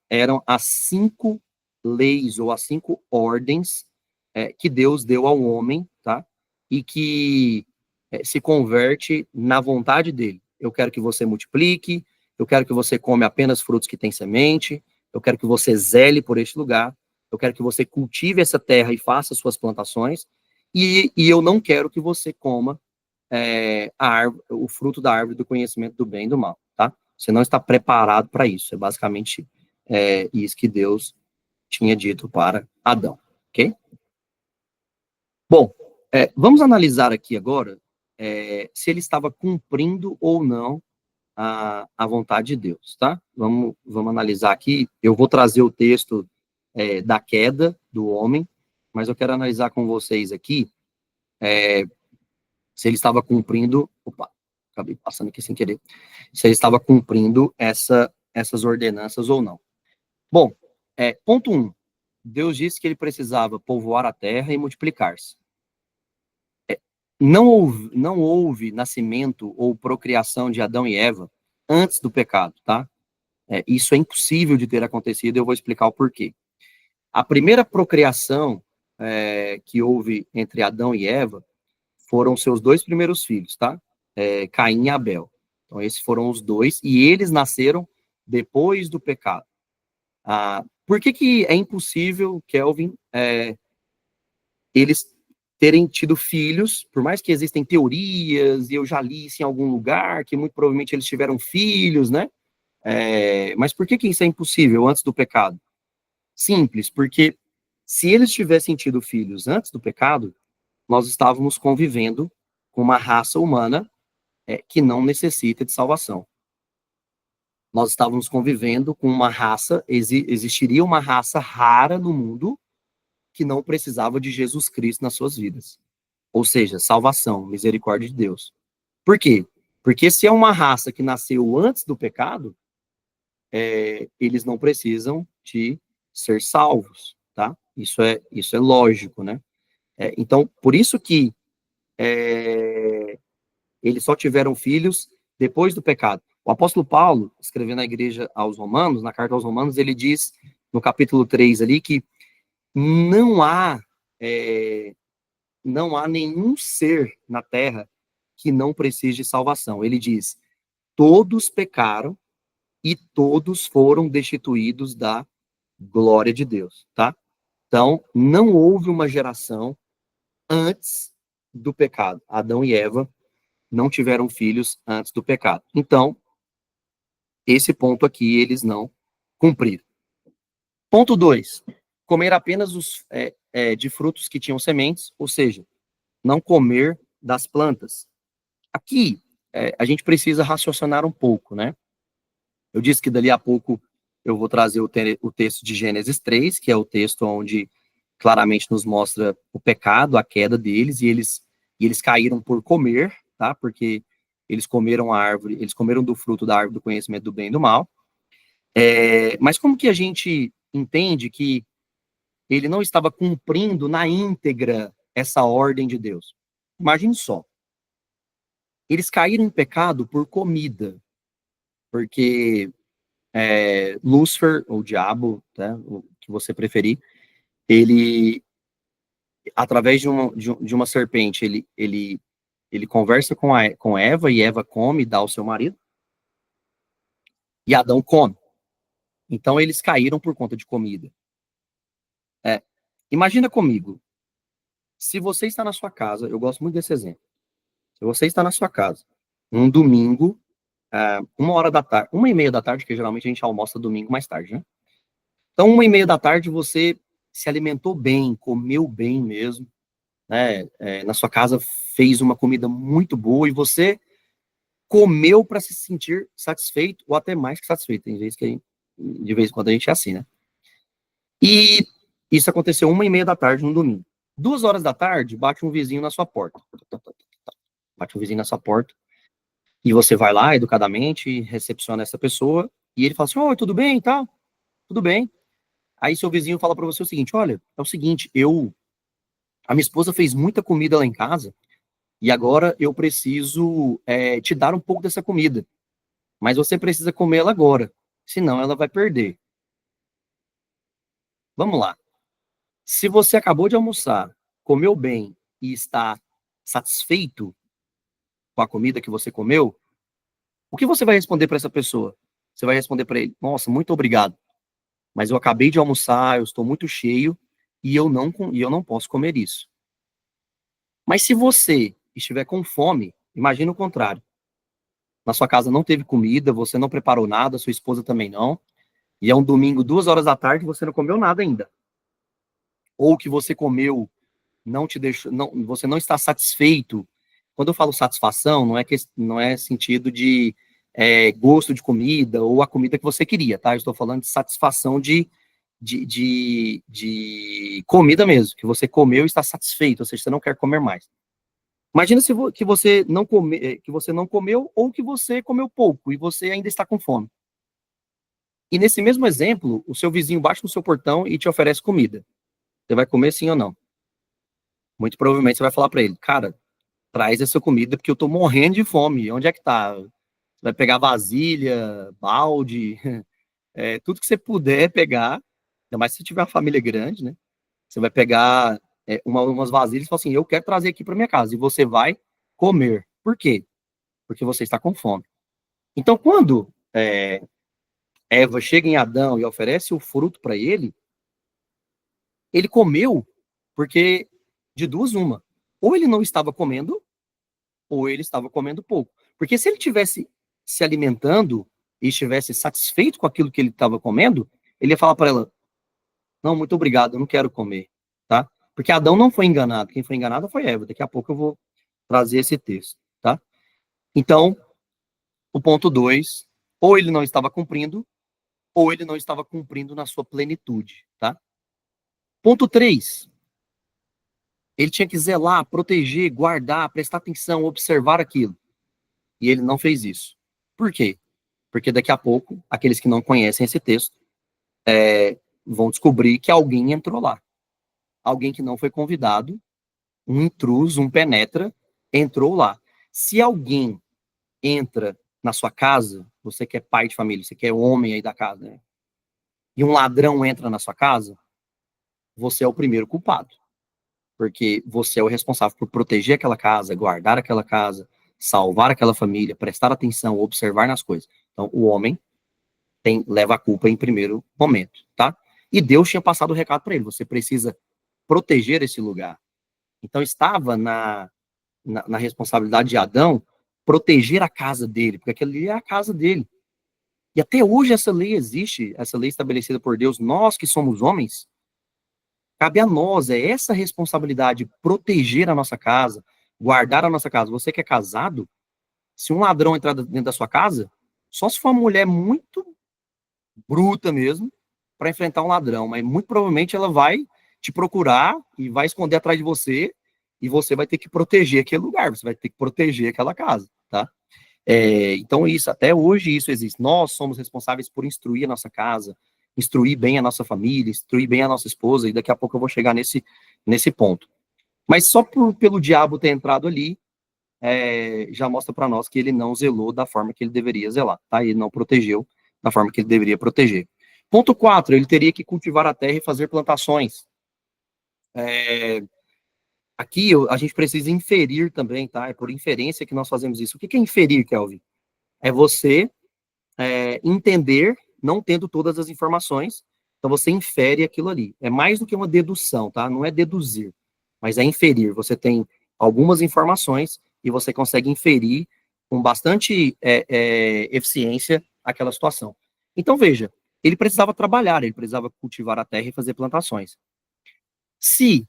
eram as 5 leis, ou as 5 ordens que Deus deu ao homem, tá? E que se converte na vontade dele. Eu quero que você multiplique, eu quero que você come apenas frutos que têm semente, eu quero que você zele por este lugar, eu quero que você cultive essa terra e faça suas plantações, e eu não quero que você coma o fruto da árvore do conhecimento do bem e do mal, tá? Você não está preparado para isso. É basicamente isso que Deus tinha dito para Adão, ok? Bom, vamos analisar aqui agora se ele estava cumprindo ou não a vontade de Deus, tá? Vamos analisar aqui. Eu vou trazer o texto da queda do homem, mas eu quero analisar com vocês aqui se ele estava cumprindo. Opa, acabei passando aqui sem querer. Se ele estava cumprindo essas ordenanças ou não. Bom, ponto 1. Deus disse que ele precisava povoar a terra e multiplicar-se. Não houve nascimento ou procriação de Adão e Eva antes do pecado, tá? Isso é impossível de ter acontecido, eu vou explicar o porquê. A primeira procriação que houve entre Adão e Eva foram seus 2 primeiros filhos, tá? Caim e Abel. Então, esses foram os 2, e eles nasceram depois do pecado. Por que é impossível, Kelvin, eles terem tido filhos, por mais que existem teorias, e eu já li isso em algum lugar, que muito provavelmente eles tiveram filhos, né? Mas por que isso é impossível antes do pecado? Simples, porque se eles tivessem tido filhos antes do pecado, nós estávamos convivendo com uma raça humana que não necessita de salvação. Nós estávamos convivendo com uma raça, existiria uma raça rara no mundo que não precisava de Jesus Cristo nas suas vidas. Ou seja, salvação, misericórdia de Deus. Por quê? Porque se é uma raça que nasceu antes do pecado, eles não precisam de ser salvos, tá? Isso é lógico, né? Então, por isso que eles só tiveram filhos depois do pecado. O apóstolo Paulo, escrevendo na igreja aos Romanos, na carta aos Romanos, ele diz, no capítulo 3 ali, que não há, não há nenhum ser na terra que não precise de salvação. Ele diz, todos pecaram e todos foram destituídos da glória de Deus, tá? Então, não houve uma geração antes do pecado. Adão e Eva não tiveram filhos antes do pecado. Então, esse ponto aqui eles não cumpriram. Ponto 2. Comer apenas de frutos que tinham sementes, ou seja, não comer das plantas. Aqui, a gente precisa raciocinar um pouco, né? Eu disse que dali a pouco eu vou trazer o texto de Gênesis 3, que é o texto onde claramente nos mostra o pecado, a queda deles, e eles caíram por comer, tá? Porque eles comeram a árvore, eles comeram do fruto da árvore do conhecimento do bem e do mal. Mas como que a gente entende que ele não estava cumprindo na íntegra essa ordem de Deus? Imagine só. Eles caíram em pecado por comida, porque Lúcifer, ou diabo, tá? O que você preferir, ele, através de uma serpente, ele conversa com Eva, e Eva come e dá ao seu marido, e Adão come. Então eles caíram por conta de comida. Imagina comigo, se você está na sua casa, eu gosto muito desse exemplo, se você está na sua casa, um domingo, 1 hora da tarde, 1h30 da tarde, que geralmente a gente almoça domingo mais tarde, né? Então, 1h30 da tarde, você se alimentou bem, comeu bem mesmo, né? Na sua casa fez uma comida muito boa e você comeu para se sentir satisfeito, ou até mais que satisfeito. Tem vezes que de vez em quando a gente é assim, né? E isso aconteceu 1h30 da tarde no domingo. 2 horas da tarde, bate um vizinho na sua porta. Bate um vizinho na sua porta. E você vai lá, educadamente, recepciona essa pessoa. E ele fala assim, oi, tudo bem e tal? Tudo bem. Aí seu vizinho fala para você o seguinte, olha, é o seguinte, a minha esposa fez muita comida lá em casa, e agora eu preciso te dar um pouco dessa comida. Mas você precisa comer ela agora, senão ela vai perder. Vamos lá. Se você acabou de almoçar, comeu bem e está satisfeito com a comida que você comeu, o que você vai responder para essa pessoa? Você vai responder para ele: nossa, muito obrigado, mas eu acabei de almoçar, eu estou muito cheio e eu não posso comer isso. Mas se você estiver com fome, imagina o contrário. Na sua casa não teve comida, você não preparou nada, sua esposa também não, e é um domingo, 2 horas da tarde, e você não comeu nada ainda. Ou que você comeu não te deixou, não, você não está satisfeito. Quando eu falo satisfação, não é sentido de gosto de comida ou a comida que você queria, tá? Eu estou falando de satisfação de comida mesmo, que você comeu e está satisfeito, ou seja, você não quer comer mais. Imagina que você não que você não comeu, ou que você comeu pouco e você ainda está com fome. E nesse mesmo exemplo, o seu vizinho bate no seu portão e te oferece comida. Você vai comer sim ou não? Muito provavelmente você vai falar para ele, cara, traz essa comida porque eu tô morrendo de fome. Onde é que tá? Você vai pegar vasilha, balde, tudo que você puder pegar, ainda mais se tiver uma família grande, né? Você vai pegar umas vasilhas e falar assim, eu quero trazer aqui para minha casa. E você vai comer. Por quê? Porque você está com fome. Então, quando Eva chega em Adão e oferece o fruto para ele comeu porque de duas uma. Ou ele não estava comendo, ou ele estava comendo pouco. Porque se ele tivesse se alimentando e estivesse satisfeito com aquilo que ele estava comendo, ele ia falar para ela: não, muito obrigado, eu não quero comer, tá? Porque Adão não foi enganado, quem foi enganado foi Eva. Daqui a pouco eu vou trazer esse texto, tá? Então, o ponto 2, ou ele não estava cumprindo, ou ele não estava cumprindo na sua plenitude, tá? Ponto 3, Ele tinha que zelar, proteger, guardar, prestar atenção, observar aquilo. E ele não fez isso. Por quê? Porque daqui a pouco, aqueles que não conhecem esse texto vão descobrir que alguém entrou lá. Alguém que não foi convidado, um intruso, um penetra, entrou lá. Se alguém entra na sua casa, você que é pai de família, você que é homem aí da casa, né? E um ladrão entra na sua casa, você é o primeiro culpado. Porque você é o responsável por proteger aquela casa, guardar aquela casa, salvar aquela família, prestar atenção, observar nas coisas. Então, o homem leva a culpa em primeiro momento, tá? E Deus tinha passado o recado para ele, você precisa proteger esse lugar. Então, estava na responsabilidade de Adão proteger a casa dele, porque aquela ali é a casa dele. E até hoje essa lei existe, essa lei estabelecida por Deus, nós que somos homens, cabe a nós, é essa responsabilidade, proteger a nossa casa, guardar a nossa casa. Você que é casado, se um ladrão entrar dentro da sua casa, só se for uma mulher muito bruta mesmo, para enfrentar um ladrão, mas muito provavelmente ela vai te procurar e vai esconder atrás de você, e você vai ter que proteger aquele lugar, você vai ter que proteger aquela casa, tá? Então, isso, até hoje isso existe. Nós somos responsáveis por instruir a nossa casa, instruir bem a nossa família, instruir bem a nossa esposa, e daqui a pouco eu vou chegar nesse ponto. Mas só pelo diabo ter entrado ali, já mostra para nós que ele não zelou da forma que ele deveria zelar, tá? Ele não protegeu da forma que ele deveria proteger. Ponto 4, ele teria que cultivar a terra e fazer plantações. Aqui a gente precisa inferir também, tá? É por inferência que nós fazemos isso. O que é inferir, Kelvin? É você entender, não tendo todas as informações, então você infere aquilo ali. É mais do que uma dedução, tá? Não é deduzir, mas é inferir. Você tem algumas informações e você consegue inferir com bastante eficiência aquela situação. Então, veja, ele precisava trabalhar, ele precisava cultivar a terra e fazer plantações. Se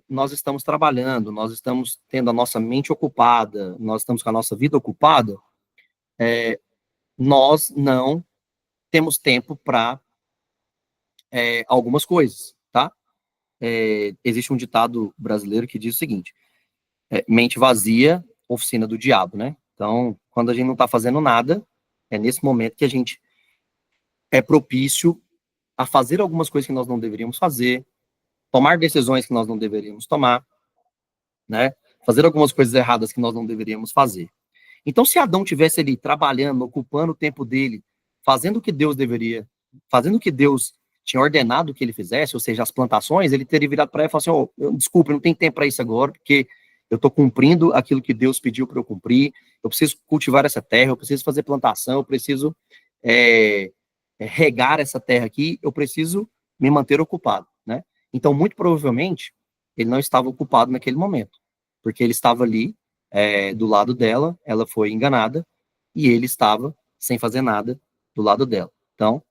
nós estamos trabalhando, nós estamos tendo a nossa mente ocupada, nós estamos com a nossa vida ocupada, nós não temos tempo para algumas coisas, tá? Existe um ditado brasileiro que diz o seguinte, mente vazia, oficina do diabo, né? Então, quando a gente não está fazendo nada, é nesse momento que a gente é propício a fazer algumas coisas que nós não deveríamos fazer, tomar decisões que nós não deveríamos tomar, né? Fazer algumas coisas erradas que nós não deveríamos fazer. Então, se Adão tivesse ali trabalhando, ocupando o tempo dele, fazendo o que Deus deveria, fazendo o que Deus tinha ordenado que ele fizesse, ou seja, as plantações, ele teria virado para ela e falado assim, desculpa, não tem tempo para isso agora, porque eu estou cumprindo aquilo que Deus pediu para eu cumprir, eu preciso cultivar essa terra, eu preciso fazer plantação, eu preciso regar essa terra aqui, eu preciso me manter ocupado, né? Então, muito provavelmente, ele não estava ocupado naquele momento, porque ele estava ali do lado dela, ela foi enganada, e ele estava sem fazer nada do lado dela. Então,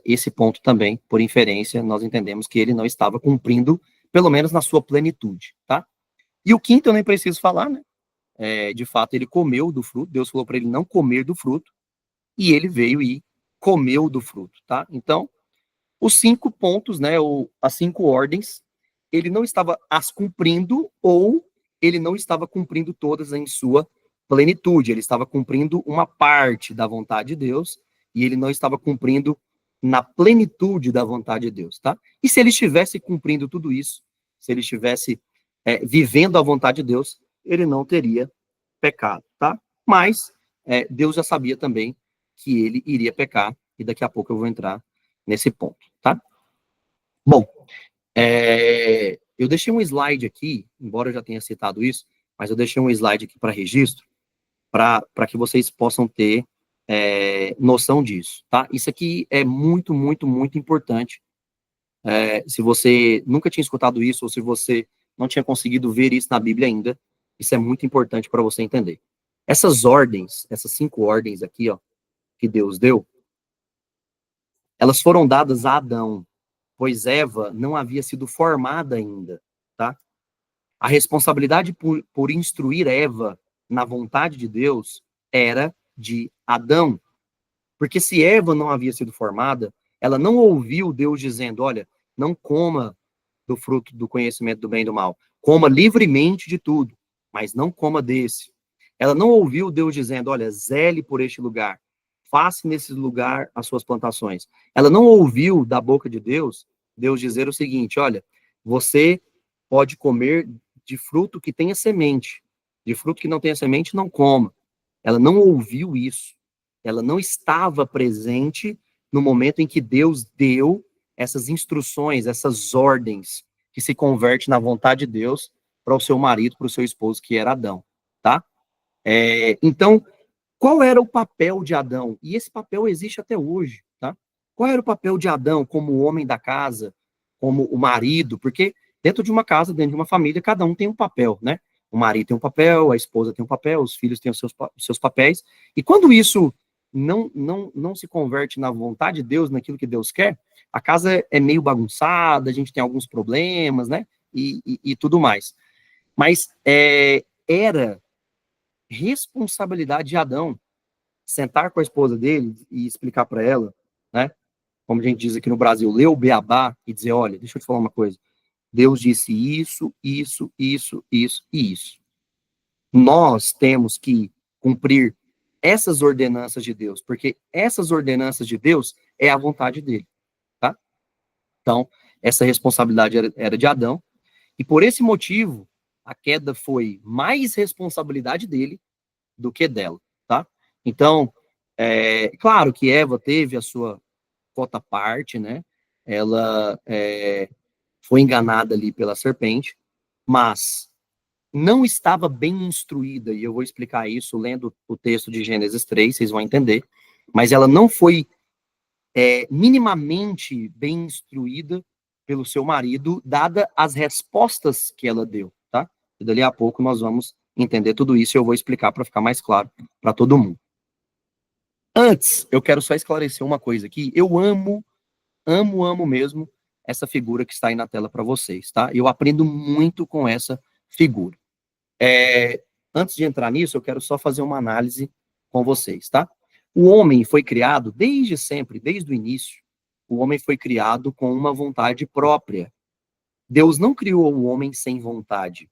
esse ponto também, por inferência, nós entendemos que ele não estava cumprindo, pelo menos na sua plenitude, tá? E o quinto eu nem preciso falar, né? De fato, ele comeu do fruto, Deus falou para ele não comer do fruto, e ele veio e comeu do fruto, tá? Então, os 5 pontos, né, ou as 5 ordens, ele não estava as cumprindo, ou ele não estava cumprindo todas em sua plenitude, ele estava cumprindo uma parte da vontade de Deus, e ele não estava cumprindo na plenitude da vontade de Deus, tá? E se ele estivesse cumprindo tudo isso, se ele estivesse vivendo a vontade de Deus, ele não teria pecado, tá? Mas Deus já sabia também que ele iria pecar, e daqui a pouco eu vou entrar nesse ponto, tá? Bom, eu deixei um slide aqui, embora eu já tenha citado isso, mas eu deixei um slide aqui para registro, para que vocês possam ter noção disso, tá? Isso aqui é muito, muito, muito importante. Se você nunca tinha escutado isso, ou se você não tinha conseguido ver isso na Bíblia ainda, isso é muito importante para você entender. Essas ordens, essas 5 ordens aqui, ó, que Deus deu, elas foram dadas a Adão, pois Eva não havia sido formada ainda, tá? A responsabilidade por instruir Eva na vontade de Deus era de Adão, porque se Eva não havia sido formada, ela não ouviu Deus dizendo, olha, não coma do fruto do conhecimento do bem e do mal. Coma livremente de tudo, mas não coma desse. Ela não ouviu Deus dizendo, olha, zele por este lugar, faça nesse lugar as suas plantações. Ela não ouviu da boca de Deus, Deus dizer o seguinte, olha, você pode comer de fruto que tenha semente, de fruto que não tenha semente, não coma. Ela não ouviu isso. Ela não estava presente no momento em que Deus deu essas instruções, essas ordens, que se converte na vontade de Deus para o seu marido, para o seu esposo, que era Adão, tá? Então, qual era o papel de Adão? E esse papel existe até hoje, tá? Qual era o papel de Adão como o homem da casa, como o marido? Porque dentro de uma casa, dentro de uma família, cada um tem um papel, né? O marido tem um papel, a esposa tem um papel, os filhos têm os seus papéis. E quando isso não se converte na vontade de Deus, naquilo que Deus quer, a casa é meio bagunçada, a gente tem alguns problemas, né? E tudo mais. Mas era responsabilidade de Adão sentar com a esposa dele e explicar para ela, né? Como a gente diz aqui no Brasil, ler o beabá e dizer, olha, deixa eu te falar uma coisa. Deus disse isso, isso, isso, isso e isso. Nós temos que cumprir essas ordenanças de Deus, porque essas ordenanças de Deus é a vontade dele, tá? Então, essa responsabilidade era de Adão, e por esse motivo, a queda foi mais responsabilidade dele do que dela, tá? Então, claro que Eva teve a sua cota parte, né? Ela foi enganada ali pela serpente, mas não estava bem instruída, e eu vou explicar isso lendo o texto de Gênesis 3, vocês vão entender, mas ela não foi minimamente bem instruída pelo seu marido, dada as respostas que ela deu, tá? E dali a pouco nós vamos entender tudo isso e eu vou explicar para ficar mais claro para todo mundo. Antes, eu quero só esclarecer uma coisa aqui. Eu amo mesmo essa figura que está aí na tela para vocês, tá? Eu aprendo muito com essa figura. Antes de entrar nisso, eu quero só fazer uma análise com vocês, tá? O homem foi criado desde sempre, desde o início. O homem foi criado com uma vontade própria. Deus não criou o homem sem vontade.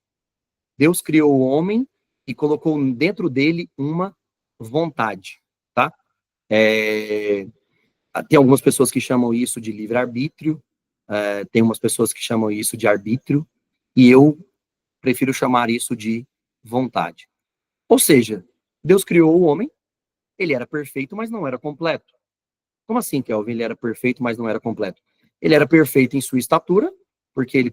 Deus criou o homem e colocou dentro dele uma vontade, tá? Tem algumas pessoas que chamam isso de livre-arbítrio, tem umas pessoas que chamam isso de arbítrio, e eu prefiro chamar isso de vontade. Ou seja, Deus criou o homem, ele era perfeito, mas não era completo. Como assim, Kelvin? Ele era perfeito, mas não era completo? Ele era perfeito em sua estatura, porque ele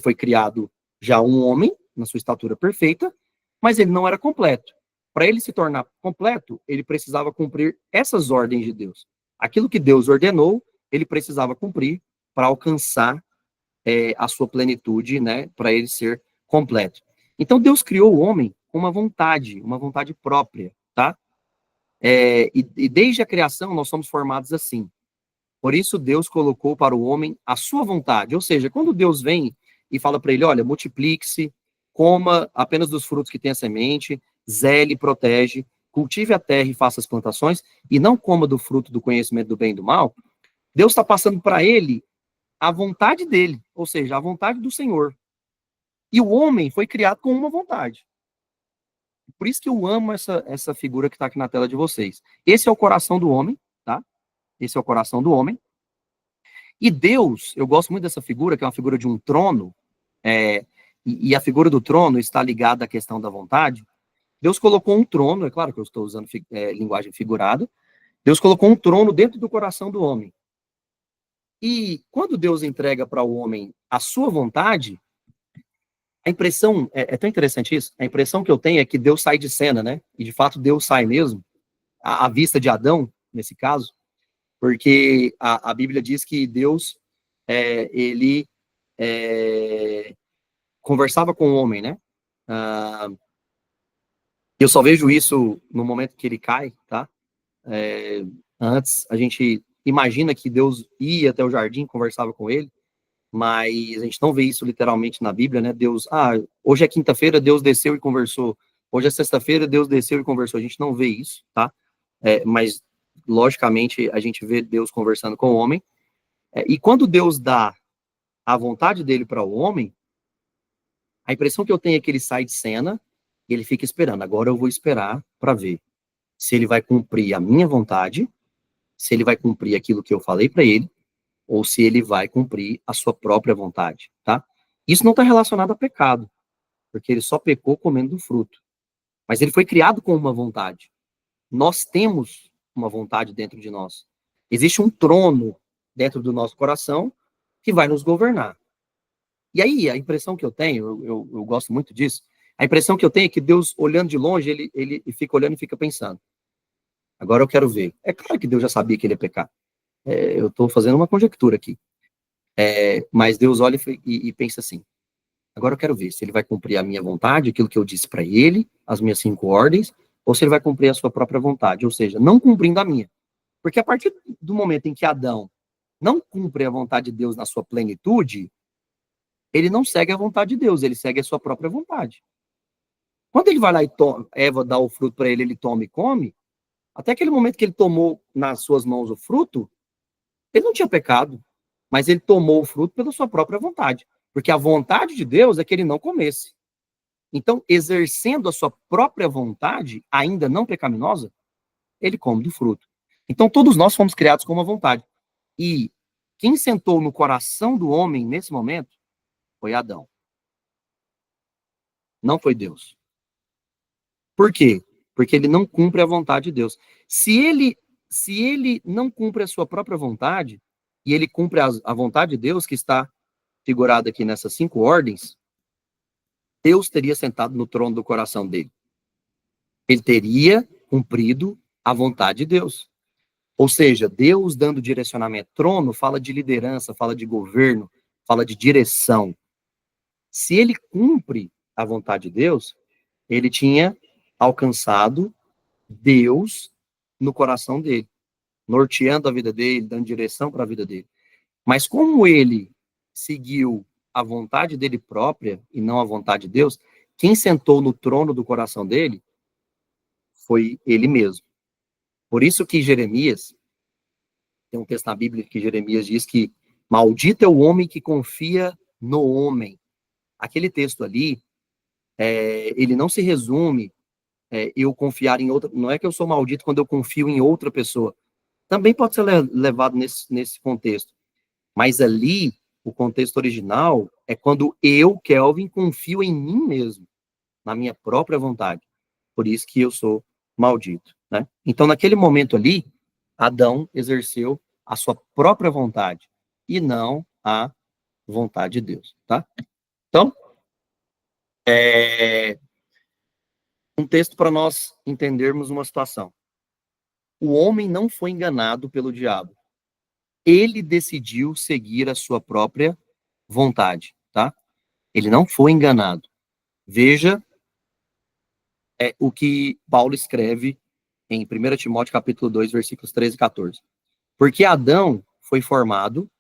foi criado já um homem, na sua estatura perfeita, mas ele não era completo. Para ele se tornar completo, ele precisava cumprir essas ordens de Deus. Aquilo que Deus ordenou, ele precisava cumprir para alcançar a sua plenitude, né, para ele ser completo. Então, Deus criou o homem com uma vontade própria, tá? E desde a criação, nós somos formados assim. Por isso, Deus colocou para o homem a sua vontade. Ou seja, quando Deus vem e fala para ele, olha, multiplique-se, coma apenas dos frutos que tem a semente, zele, protege, cultive a terra e faça as plantações, e não coma do fruto do conhecimento do bem e do mal, Deus está passando para ele a vontade dele, ou seja, a vontade do Senhor. E o homem foi criado com uma vontade. Por isso que eu amo essa figura que está aqui na tela de vocês. Esse é o coração do homem, tá? Esse é o coração do homem. E Deus, eu gosto muito dessa figura, que é uma figura de um trono, e a figura do trono está ligada à questão da vontade. Deus colocou um trono, é claro que eu estou usando linguagem figurada, Deus colocou um trono dentro do coração do homem. E quando Deus entrega para o homem a sua vontade, a impressão, é tão interessante isso, a impressão que eu tenho é que Deus sai de cena, né? E de fato Deus sai mesmo, à vista de Adão, nesse caso, porque a Bíblia diz que Deus, ele conversava com o homem, né? Eu só vejo isso no momento que ele cai, tá? Antes, a gente imagina que Deus ia até o jardim, conversava com ele, mas a gente não vê isso literalmente na Bíblia, né? Deus, hoje é quinta-feira, Deus desceu e conversou. Hoje é sexta-feira, Deus desceu e conversou. A gente não vê isso, tá? Mas, logicamente, a gente vê Deus conversando com o homem. E quando Deus dá a vontade dele para o homem, a impressão que eu tenho é que ele sai de cena e ele fica esperando. Agora eu vou esperar para ver se ele vai cumprir a minha vontade, se ele vai cumprir aquilo que eu falei para ele, ou se ele vai cumprir a sua própria vontade, tá? Isso não está relacionado a pecado, porque ele só pecou comendo do fruto. Mas ele foi criado com uma vontade. Nós temos uma vontade dentro de nós. Existe um trono dentro do nosso coração que vai nos governar. E aí, a impressão que eu tenho, eu gosto muito disso, a impressão que eu tenho é que Deus, olhando de longe, ele fica olhando e fica pensando. Agora eu quero ver. É claro que Deus já sabia que ele ia pecar. Eu estou fazendo uma conjectura aqui. Mas Deus olha e pensa assim, agora eu quero ver se ele vai cumprir a minha vontade, aquilo que eu disse para ele, as minhas 5 ordens, ou se ele vai cumprir a sua própria vontade, ou seja, não cumprindo a minha. Porque a partir do momento em que Adão não cumpre a vontade de Deus na sua plenitude, ele não segue a vontade de Deus, ele segue a sua própria vontade. Quando ele vai lá e Eva dá o fruto para ele, ele toma e come, até aquele momento que ele tomou nas suas mãos o fruto, ele não tinha pecado, mas ele tomou o fruto pela sua própria vontade. Porque a vontade de Deus é que ele não comesse. Então, exercendo a sua própria vontade, ainda não pecaminosa, ele come do fruto. Então, todos nós fomos criados com uma vontade. E quem sentou no coração do homem nesse momento foi Adão. Não foi Deus. Por quê? Porque ele não cumpre a vontade de Deus. Se ele não cumpre a sua própria vontade, e ele cumpre a vontade de Deus, que está figurada aqui nessas 5 ordens, Deus teria sentado no trono do coração dele. Ele teria cumprido a vontade de Deus. Ou seja, Deus dando direcionamento. Trono fala de liderança, fala de governo, fala de direção. Se ele cumpre a vontade de Deus, ele tinha alcançado Deus no coração dele, norteando a vida dele, dando direção para a vida dele. Mas como ele seguiu a vontade dele própria e não a vontade de Deus, quem sentou no trono do coração dele foi ele mesmo. Por isso que Jeremias, tem um texto na Bíblia que Jeremias diz que maldito é o homem que confia no homem. Aquele texto ali, ele não se resume eu confiar em outra, não é que eu sou maldito quando eu confio em outra pessoa. Também pode ser levado nesse contexto. Mas ali, o contexto original é quando eu, Kelvin, confio em mim mesmo, na minha própria vontade. Por isso que eu sou maldito, né? Então, naquele momento ali, Adão exerceu a sua própria vontade e não a vontade de Deus, tá? Então, um texto para nós entendermos uma situação. O homem não foi enganado pelo diabo. Ele decidiu seguir a sua própria vontade, tá? Ele não foi enganado. Veja o que Paulo escreve em 1 Timóteo capítulo 2, versículos 13 e 14. Porque Adão foi formado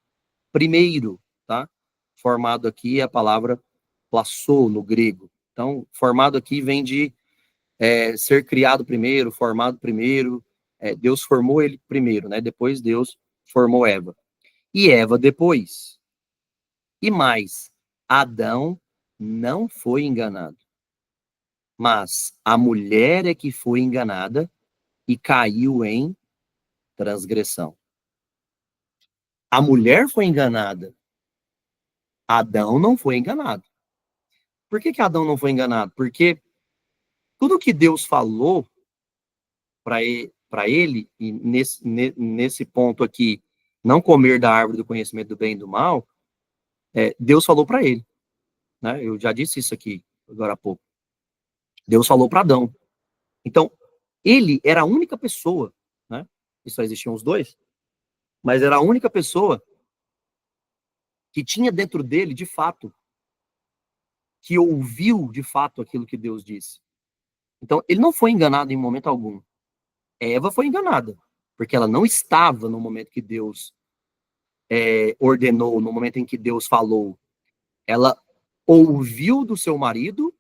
primeiro, tá? Formado aqui é a palavra plassou no grego. Então, formado aqui vem de ser criado primeiro, formado primeiro. Deus formou ele primeiro, né? Depois Deus formou Eva. E Eva depois. E mais, Adão não foi enganado. Mas a mulher é que foi enganada e caiu em transgressão. A mulher foi enganada. Adão não foi enganado. Por que Adão não foi enganado? Porque tudo que Deus falou para ele, e nesse ponto aqui, não comer da árvore do conhecimento do bem e do mal, Deus falou para ele. Né? Eu já disse isso aqui agora há pouco. Deus falou para Adão. Então, ele era a única pessoa, né? E só existiam os dois, mas era a única pessoa que tinha dentro dele, de fato, que ouviu, de fato, aquilo que Deus disse. Então, ele não foi enganado em momento algum. Eva foi enganada, porque ela não estava no momento que Deus ordenou, no momento em que Deus falou. Ela ouviu do seu marido,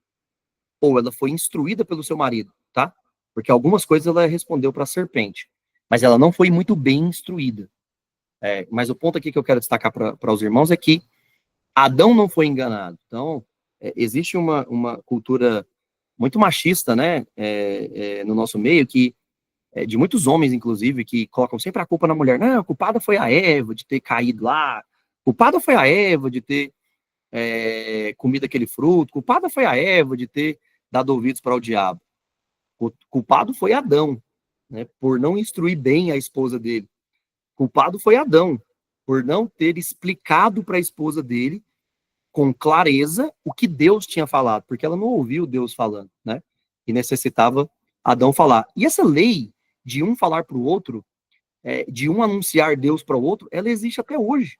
ou ela foi instruída pelo seu marido, tá? Porque algumas coisas ela respondeu para a serpente, mas ela não foi muito bem instruída. Mas o ponto aqui que eu quero destacar para os irmãos é que Adão não foi enganado. Então, existe uma cultura muito machista, né, no nosso meio, que de muitos homens, inclusive, que colocam sempre a culpa na mulher. Não, a culpada foi a Eva de ter caído lá, culpada foi a Eva de ter comido aquele fruto, culpada foi a Eva de ter dado ouvidos para o diabo. O culpado foi Adão, né, por não instruir bem a esposa dele. Culpado foi Adão, por não ter explicado para a esposa dele com clareza o que Deus tinha falado, porque ela não ouviu Deus falando, né? E necessitava Adão falar. E essa lei de um falar para o outro, de um anunciar Deus para o outro, ela existe até hoje.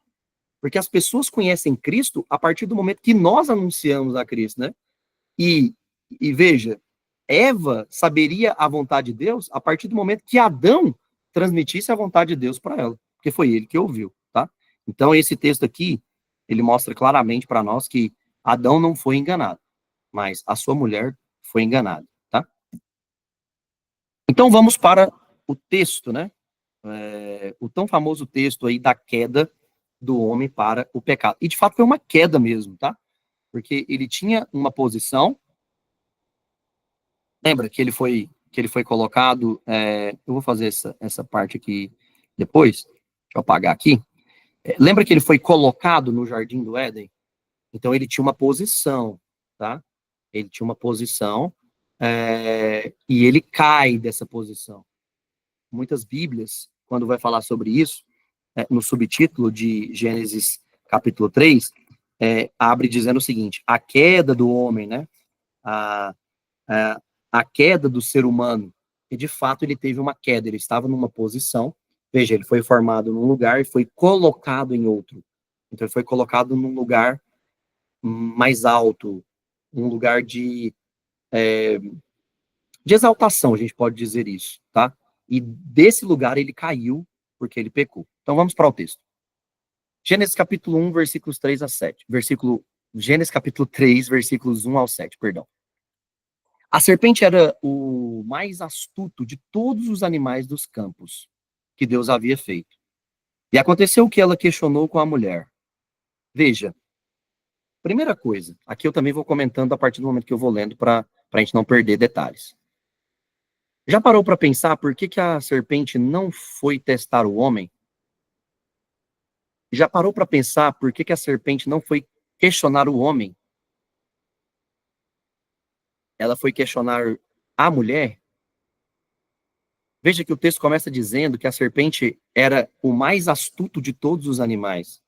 Porque as pessoas conhecem Cristo a partir do momento que nós anunciamos a Cristo, né? E, e veja, Eva saberia a vontade de Deus a partir do momento que Adão transmitisse a vontade de Deus para ela, porque foi ele que ouviu, tá? Então, esse texto aqui, ele mostra claramente para nós que Adão não foi enganado, mas a sua mulher foi enganada, tá? Então, vamos para o texto, né? O tão famoso texto aí da queda do homem para o pecado. E, de fato, foi uma queda mesmo, tá? Porque ele tinha uma posição. Lembra que ele foi colocado. Eu vou fazer essa parte aqui depois. Deixa eu apagar aqui. Lembra que ele foi colocado no Jardim do Éden? Então ele tinha uma posição, tá? Ele tinha uma posição e ele cai dessa posição. Muitas Bíblias, quando vai falar sobre isso, no subtítulo de Gênesis capítulo 3, abre dizendo o seguinte: a queda do homem, né? A, a queda do ser humano. E de fato ele teve uma queda, ele estava numa posição. Veja, ele foi formado num lugar e foi colocado em outro. Então ele foi colocado num lugar mais alto, um lugar de exaltação, a gente pode dizer isso, tá? E desse lugar ele caiu porque ele pecou. Então vamos para o texto. Gênesis capítulo 1, versículos 3 a 7. Gênesis capítulo 3, versículos 1 ao 7, perdão. A serpente era o mais astuto de todos os animais dos campos que Deus havia feito. E aconteceu que ela questionou com a mulher. Veja, primeira coisa, aqui eu também vou comentando a partir do momento que eu vou lendo para a gente não perder detalhes. Já parou para pensar por que a serpente não foi testar o homem? Já parou para pensar por que a serpente não foi questionar o homem? Ela foi questionar a mulher? Veja que o texto começa dizendo que a serpente era o mais astuto de todos os animais.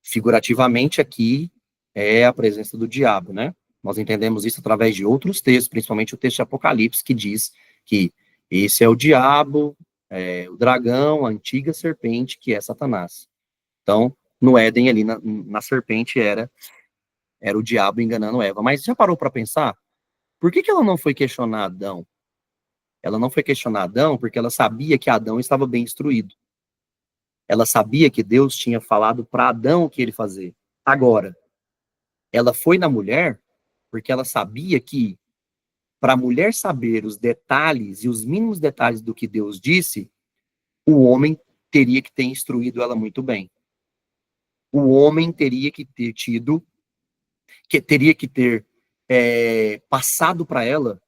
Figurativamente, aqui é a presença do diabo, né? Nós entendemos isso através de outros textos, principalmente o texto de Apocalipse, que diz que esse é o diabo, o dragão, a antiga serpente, que é Satanás. Então, no Éden, ali na serpente, era o diabo enganando Eva. Mas já parou para pensar? Por que ela não foi questionar Adão? Ela não foi questionar Adão porque ela sabia que Adão estava bem instruído. Ela sabia que Deus tinha falado para Adão o que ele fazer. Agora, ela foi na mulher porque ela sabia que para a mulher saber os detalhes e os mínimos detalhes do que Deus disse, o homem teria que ter instruído ela muito bem. O homem teria que ter teria que ter passado para ela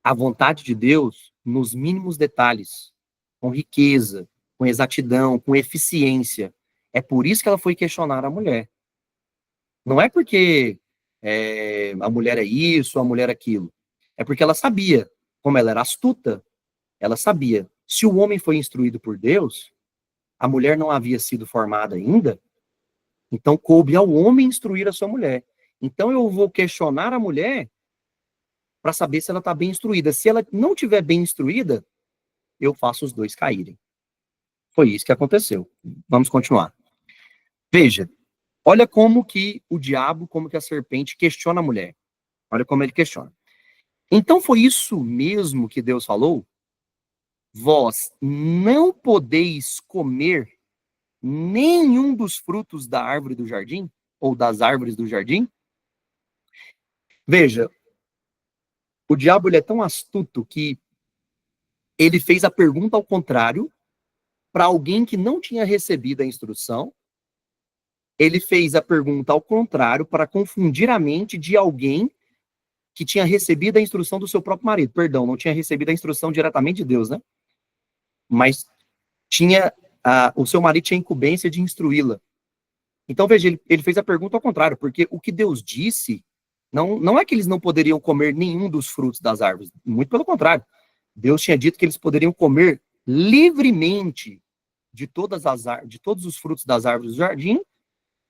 a vontade de Deus nos mínimos detalhes, com riqueza, com exatidão, com eficiência. É por isso que ela foi questionar a mulher. Não é porque a mulher é isso, a mulher é aquilo. É porque ela sabia, como ela era astuta, ela sabia. Se o homem foi instruído por Deus, a mulher não havia sido formada ainda, então coube ao homem instruir a sua mulher. Então eu vou questionar a mulher para saber se ela está bem instruída. Se ela não tiver bem instruída, eu faço os dois caírem. Foi isso que aconteceu. Vamos continuar. Veja, olha como que o diabo, como que a serpente questiona a mulher. Olha como ele questiona. Então foi isso mesmo que Deus falou? Vós não podeis comer nenhum dos frutos da árvore do jardim? Ou das árvores do jardim? Veja, o diabo ele é tão astuto que ele fez a pergunta ao contrário para alguém que não tinha recebido a instrução ele fez a pergunta ao contrário para confundir a mente de alguém que tinha recebido a instrução do seu próprio marido. Perdão, não tinha recebido a instrução diretamente de Deus, né? Mas o seu marido tinha incumbência de instruí-la. Então, veja, ele fez a pergunta ao contrário, porque o que Deus disse não é que eles não poderiam comer nenhum dos frutos das árvores, muito pelo contrário. Deus tinha dito que eles poderiam comer livremente de todos os frutos das árvores do jardim,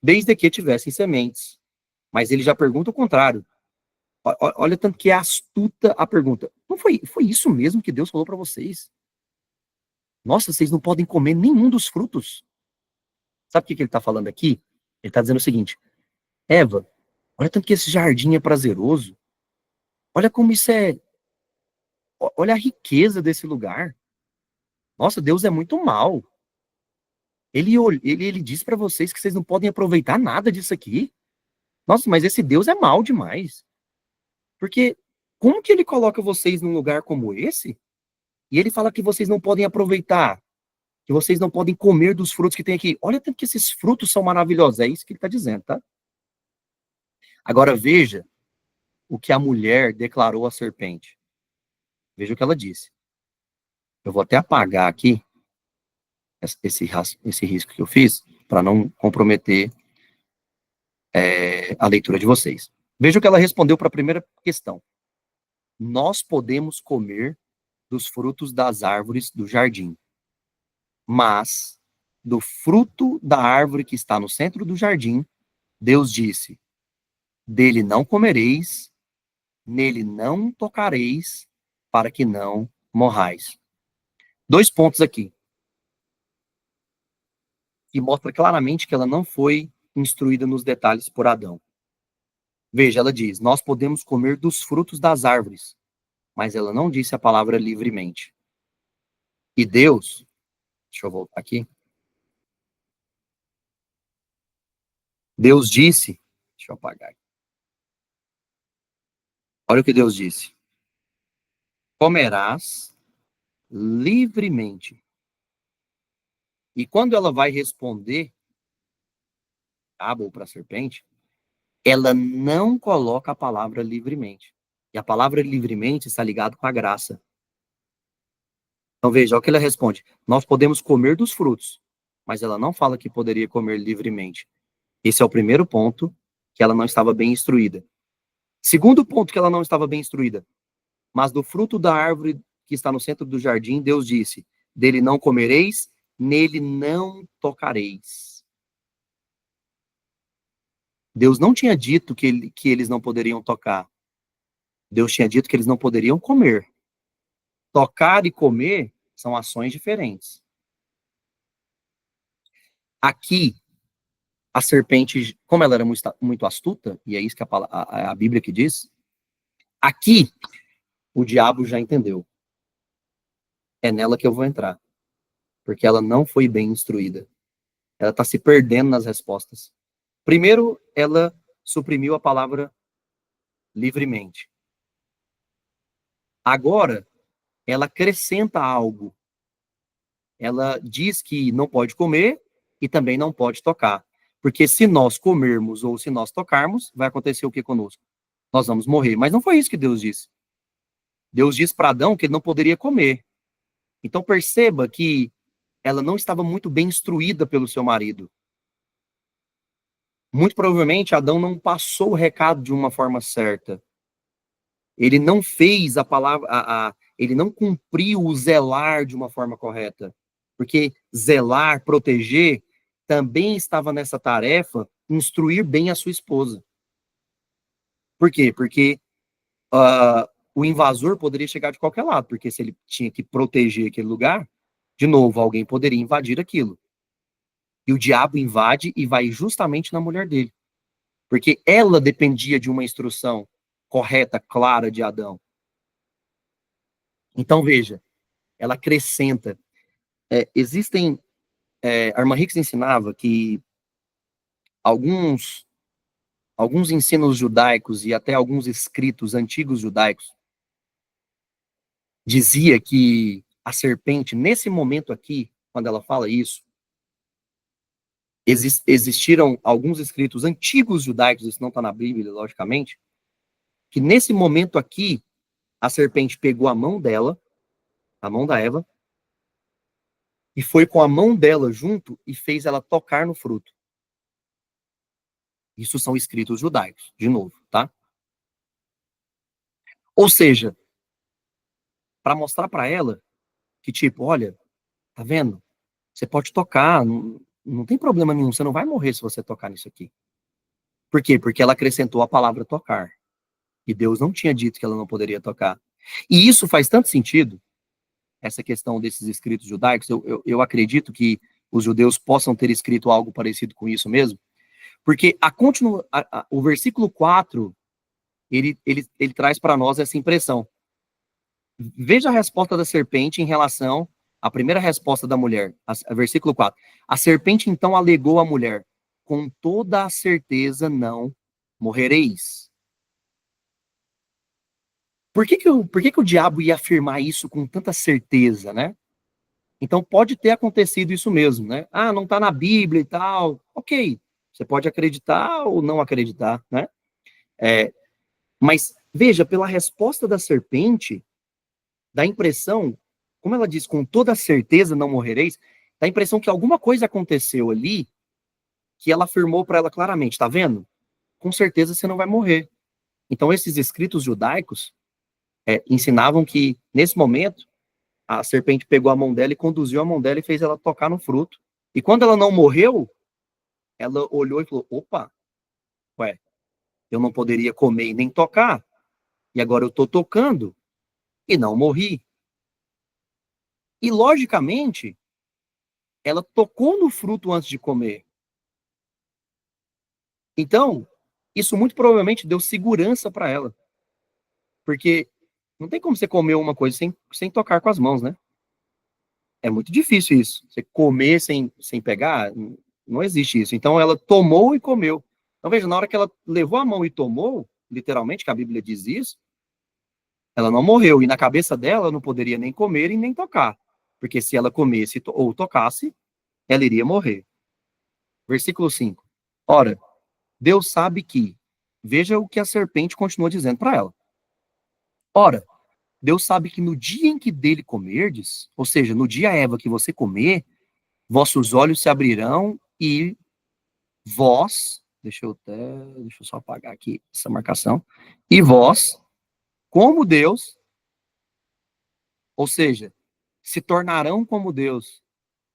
desde que tivessem sementes. Mas ele já pergunta o contrário. Olha tanto que é astuta a pergunta. Não foi isso mesmo que Deus falou para vocês? Nossa, vocês não podem comer nenhum dos frutos. Sabe o que ele está falando aqui? Ele está dizendo o seguinte: Eva, olha tanto que esse jardim é prazeroso. Olha como isso é. Olha a riqueza desse lugar. Nossa, Deus é muito mal. Ele diz para vocês que vocês não podem aproveitar nada disso aqui. Nossa, mas esse Deus é mal demais. Porque como que ele coloca vocês num lugar como esse? E ele fala que vocês não podem aproveitar, que vocês não podem comer dos frutos que tem aqui. Olha tanto que esses frutos são maravilhosos. É isso que ele está dizendo, tá? Agora veja o que a mulher declarou à serpente. Veja o que ela disse. Eu vou até apagar aqui esse risco que eu fiz, para não comprometer a leitura de vocês. Veja o que ela respondeu para a primeira questão. Nós podemos comer dos frutos das árvores do jardim, mas do fruto da árvore que está no centro do jardim, Deus disse: dele não comereis, nele não tocareis, para que não morrais. 2 pontos aqui, que mostra claramente que ela não foi instruída nos detalhes por Adão. Veja, ela diz: nós podemos comer dos frutos das árvores, mas ela não disse a palavra livremente. E Deus, deixa eu voltar aqui. Deus disse, deixa eu apagar. Olha o que Deus disse: comerás livremente. E quando ela vai responder para a serpente, ela não coloca a palavra livremente. E a palavra livremente está ligada com a graça. Então veja, olha o que ela responde: nós podemos comer dos frutos, mas ela não fala que poderia comer livremente. Esse é o primeiro ponto, que ela não estava bem instruída. Segundo ponto que ela não estava bem instruída: mas do fruto da árvore que está no centro do jardim, Deus disse: dele não comereis, nele não tocareis. Deus não tinha dito que eles não poderiam tocar. Deus tinha dito que eles não poderiam comer. Tocar e comer são ações diferentes. Aqui, a serpente, como ela era muito astuta, e é isso que a Bíblia que diz, aqui o diabo já entendeu. É nela que eu vou entrar, porque ela não foi bem instruída. Ela está se perdendo nas respostas. Primeiro, ela suprimiu a palavra livremente. Agora, ela acrescenta algo. Ela diz que não pode comer e também não pode tocar. Porque se nós comermos ou se nós tocarmos, vai acontecer o que conosco? Nós vamos morrer. Mas não foi isso que Deus disse. Deus disse para Adão que ele não poderia comer. Então perceba que ela não estava muito bem instruída pelo seu marido. Muito provavelmente Adão não passou o recado de uma forma certa. Ele não fez a palavra, ele não cumpriu o zelar de uma forma correta. Porque zelar, proteger, também estava nessa tarefa instruir bem a sua esposa. Por quê? Porque o invasor poderia chegar de qualquer lado, porque se ele tinha que proteger aquele lugar, de novo, alguém poderia invadir aquilo. E o diabo invade e vai justamente na mulher dele. Porque ela dependia de uma instrução correta, clara de Adão. Então, veja, ela acrescenta. A irmã Hicks ensinava que alguns ensinos judaicos e até alguns escritos antigos judaicos dizia que a serpente, nesse momento aqui, quando ela fala isso, existiram alguns escritos antigos judaicos, isso não está na Bíblia, logicamente, que nesse momento aqui, a serpente pegou a mão dela, a mão da Eva, e foi com a mão dela junto e fez ela tocar no fruto. Isso são escritos judaicos, de novo, tá? Ou seja, para mostrar para ela que, tipo, olha, tá vendo? Você pode tocar, não tem problema nenhum, você não vai morrer se você tocar nisso aqui. Por quê? Porque ela acrescentou a palavra tocar. E Deus não tinha dito que ela não poderia tocar. E isso faz tanto sentido, essa questão desses escritos judaicos. Eu acredito que os judeus possam ter escrito algo parecido com isso mesmo, porque o versículo 4, ele traz para nós essa impressão. Veja a resposta da serpente em relação à primeira resposta da mulher, versículo 4. A serpente então alegou à mulher: com toda a certeza não morrereis. Por que que o diabo ia afirmar isso com tanta certeza, né? Então pode ter acontecido isso mesmo, né? Ah, não está na Bíblia e tal. Ok, você pode acreditar ou não acreditar, né? Mas veja, pela resposta da serpente, dá a impressão, como ela diz, com toda certeza não morrereis, dá a impressão que alguma coisa aconteceu ali que ela afirmou para ela claramente, tá vendo? Com certeza você não vai morrer. Então esses escritos judaicos ensinavam que, nesse momento, a serpente pegou a mão dela e conduziu a mão dela e fez ela tocar no fruto. E quando ela não morreu, ela olhou e falou, opa, ué, eu não poderia comer e nem tocar, e agora eu estou tocando e não morri. E, logicamente, ela tocou no fruto antes de comer. Então, isso muito provavelmente deu segurança para ela. Porque não tem como você comer uma coisa sem tocar com as mãos, né? É muito difícil isso. Você comer sem pegar, não existe isso. Então, ela tomou e comeu. Então, veja, na hora que ela levou a mão e tomou, literalmente, que a Bíblia diz isso, ela não morreu. E na cabeça dela, não poderia nem comer e nem tocar. Porque se ela comesse ou tocasse, ela iria morrer. Versículo 5. Ora, Deus sabe que, veja o que a serpente continua dizendo para ela. Ora, Deus sabe que no dia em que dele comerdes, ou seja, no dia, Eva, que você comer, vossos olhos se abrirão e vós, deixa eu só apagar aqui essa marcação, e vós, como Deus, ou seja, se tornarão como Deus,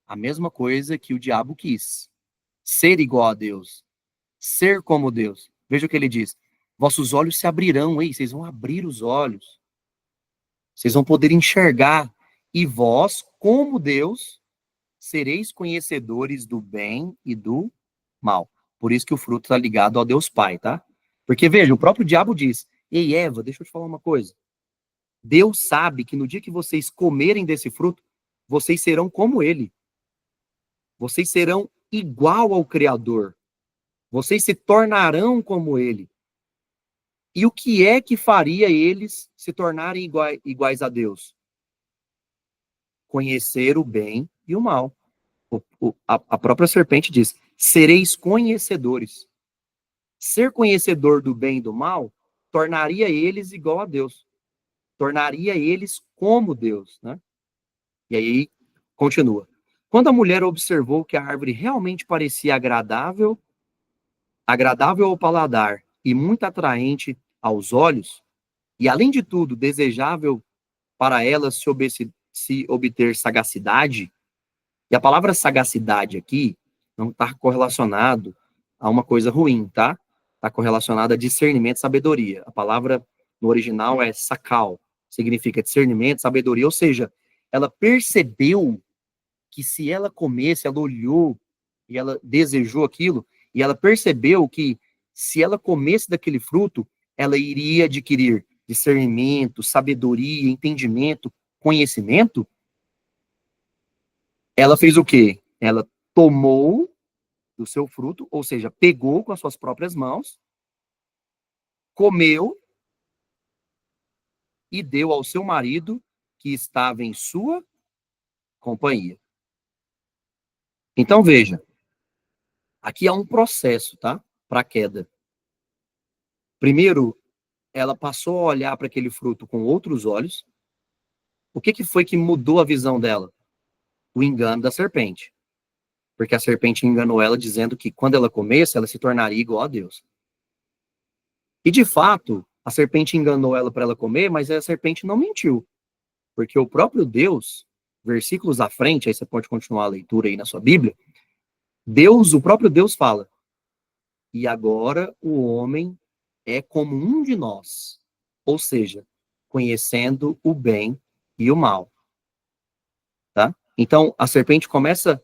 a mesma coisa que o diabo quis, ser igual a Deus, ser como Deus. Veja o que ele diz, vossos olhos se abrirão, ei, vocês vão abrir os olhos, vocês vão poder enxergar, e vós, como Deus, sereis conhecedores do bem e do mal. Por isso que o fruto está ligado ao Deus Pai, tá? Porque, veja, o próprio diabo diz, ei, Eva, deixa eu te falar uma coisa. Deus sabe que no dia que vocês comerem desse fruto, vocês serão como ele. Vocês serão igual ao Criador. Vocês se tornarão como ele. E o que é que faria eles se tornarem iguais a Deus? Conhecer o bem e o mal. A própria serpente diz, sereis conhecedores. Ser conhecedor do bem e do mal tornaria eles igual a Deus. Tornaria eles como Deus, né? E aí, continua. Quando a mulher observou que a árvore realmente parecia agradável ao paladar e muito atraente aos olhos, e além de tudo, desejável para ela se obter sagacidade, e a palavra sagacidade aqui não está correlacionado a uma coisa ruim, tá? Está correlacionado a discernimento e sabedoria. A palavra no original é sakal, significa discernimento, sabedoria, ou seja, ela percebeu que se ela comesse, ela olhou e ela desejou aquilo, e ela percebeu que se ela comesse daquele fruto, ela iria adquirir discernimento, sabedoria, entendimento, conhecimento. Ela fez o quê? Ela tomou do seu fruto, ou seja, pegou com as suas próprias mãos, comeu e deu ao seu marido que estava em sua companhia. Então veja, Aqui há um processo, tá? Para a queda. Primeiro, ela passou a olhar para aquele fruto com outros olhos. O que foi que mudou a visão dela? O engano da serpente. Porque a serpente enganou ela dizendo que quando ela comesse, ela se tornaria igual a Deus. E de fato, a serpente enganou ela para ela comer, mas a serpente não mentiu. Porque o próprio Deus, versículos à frente, aí você pode continuar a leitura aí na sua Bíblia, o próprio Deus fala: e agora o homem é como um de nós, ou seja, conhecendo o bem e o mal, tá? Então, a serpente começa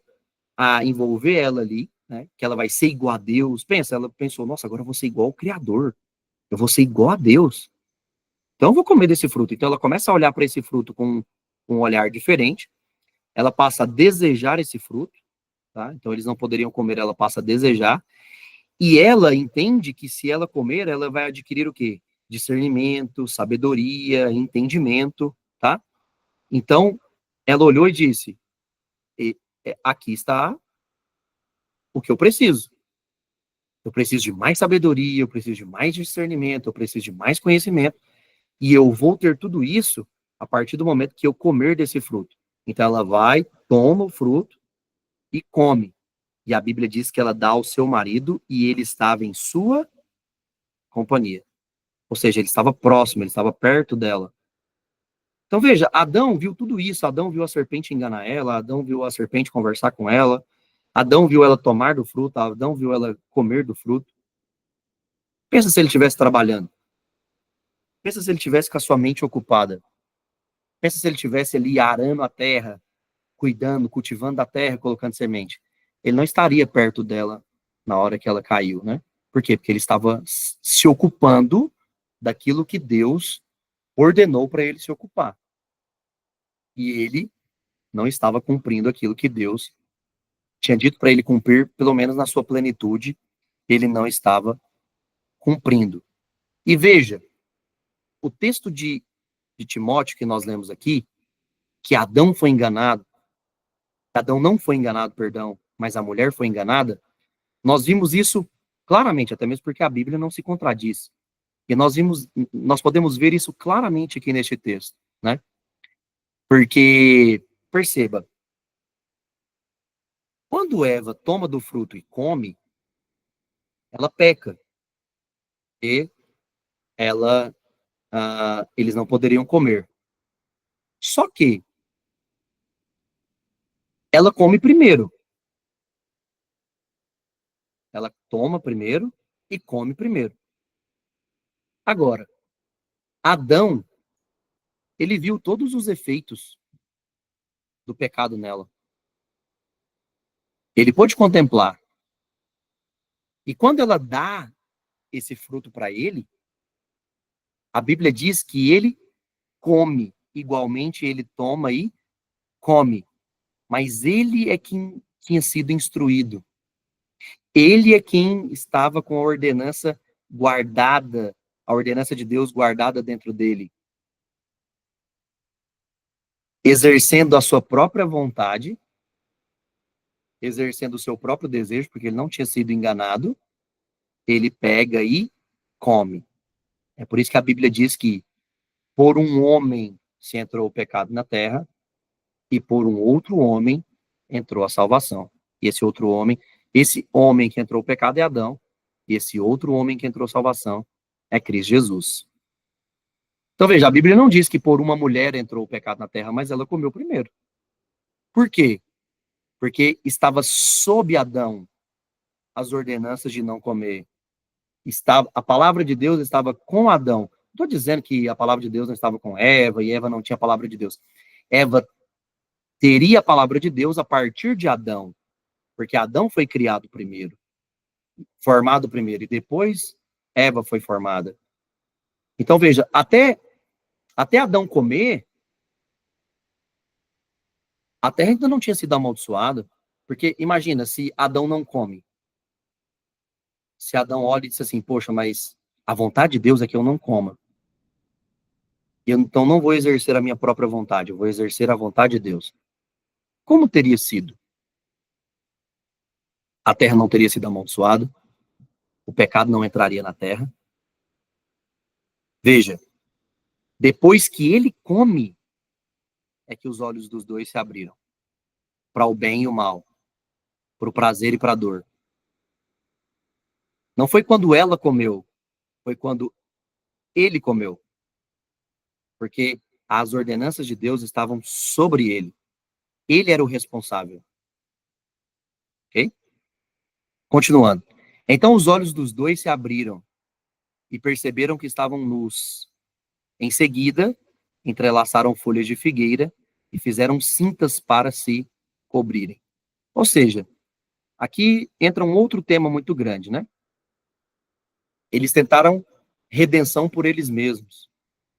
a envolver ela ali, né, que ela vai ser igual a Deus. Pensa, ela pensou, nossa, agora eu vou ser igual ao Criador, eu vou ser igual a Deus, então eu vou comer desse fruto. Então ela começa a olhar para esse fruto com um olhar diferente, ela passa a desejar esse fruto, tá? Então eles não poderiam comer, ela passa a desejar, e ela entende que se ela comer, ela vai adquirir o quê? Discernimento, sabedoria, entendimento, tá? Então, ela olhou e disse, aqui está o que eu preciso. Eu preciso de mais sabedoria, eu preciso de mais discernimento, eu preciso de mais conhecimento, e eu vou ter tudo isso a partir do momento que eu comer desse fruto. Então ela vai, toma o fruto e come. E a Bíblia diz que ela dá ao seu marido e ele estava em sua companhia. Ou seja, ele estava próximo, ele estava perto dela. Então veja, Adão viu tudo isso, Adão viu a serpente enganar ela, Adão viu a serpente conversar com ela, Adão viu ela tomar do fruto, Adão viu ela comer do fruto. Pensa se ele estivesse trabalhando. Pensa se ele estivesse com a sua mente ocupada. Pensa se ele estivesse ali arando a terra, cuidando, cultivando a terra, colocando semente. Ele não estaria perto dela na hora que ela caiu, né? Por quê? Porque ele estava se ocupando daquilo que Deus ordenou para ele se ocupar. E ele não estava cumprindo aquilo que Deus tinha dito para ele cumprir, pelo menos na sua plenitude, ele não estava cumprindo. E veja, o texto de Timóteo que nós lemos aqui, que Adão foi enganado, Adão não foi enganado, perdão, mas a mulher foi enganada, nós vimos isso claramente, até mesmo porque a Bíblia não se contradiz. E nós podemos ver isso claramente aqui neste texto, né? Porque, perceba, quando Eva toma do fruto e come, ela peca. E eles não poderiam comer. Só que ela come primeiro. Ela toma primeiro e come primeiro. Agora, Adão, ele viu todos os efeitos do pecado nela. Ele pôde contemplar. E quando ela dá esse fruto para ele, a Bíblia diz que ele come. Igualmente, ele toma e come. Mas ele é quem tinha sido instruído. Ele é quem estava com a ordenança guardada, a ordenança de Deus guardada dentro dele. Exercendo a sua própria vontade, exercendo o seu próprio desejo, porque ele não tinha sido enganado, ele pega e come. É por isso que a Bíblia diz que por um homem se entrou o pecado na terra, e por um outro homem entrou a salvação. E esse homem que entrou o pecado é Adão, e esse outro homem que entrou a salvação é Cristo Jesus. Então veja, a Bíblia não diz que por uma mulher entrou o pecado na terra, mas ela comeu primeiro. Por quê? Porque estava sob Adão as ordenanças de não comer. A palavra de Deus estava com Adão. Não estou dizendo que a palavra de Deus não estava com Eva e Eva não tinha a palavra de Deus. Eva teria a palavra de Deus a partir de Adão, porque Adão foi criado primeiro, formado primeiro, e depois Eva foi formada. Então veja, até Adão comer, a terra ainda não tinha sido amaldiçoada, porque imagina se Adão não come. Se Adão olha e diz assim, poxa, mas a vontade de Deus é que eu não coma. Eu então não vou exercer a minha própria vontade, eu vou exercer a vontade de Deus. Como teria sido? a terra não teria sido amaldiçoada, o pecado não entraria na terra. Veja, depois que ele come, é que os olhos dos dois se abriram, para o bem e o mal, para o prazer e para a dor. Não foi quando ela comeu, foi quando ele comeu, porque as ordenanças de Deus estavam sobre ele. Ele era o responsável. Ok? Continuando. Então os olhos dos dois se abriram e perceberam que estavam nus. Em seguida, entrelaçaram folhas de figueira e fizeram cintas para se cobrirem. Ou seja, aqui entra um outro tema muito grande, né? Eles tentaram redenção por eles mesmos.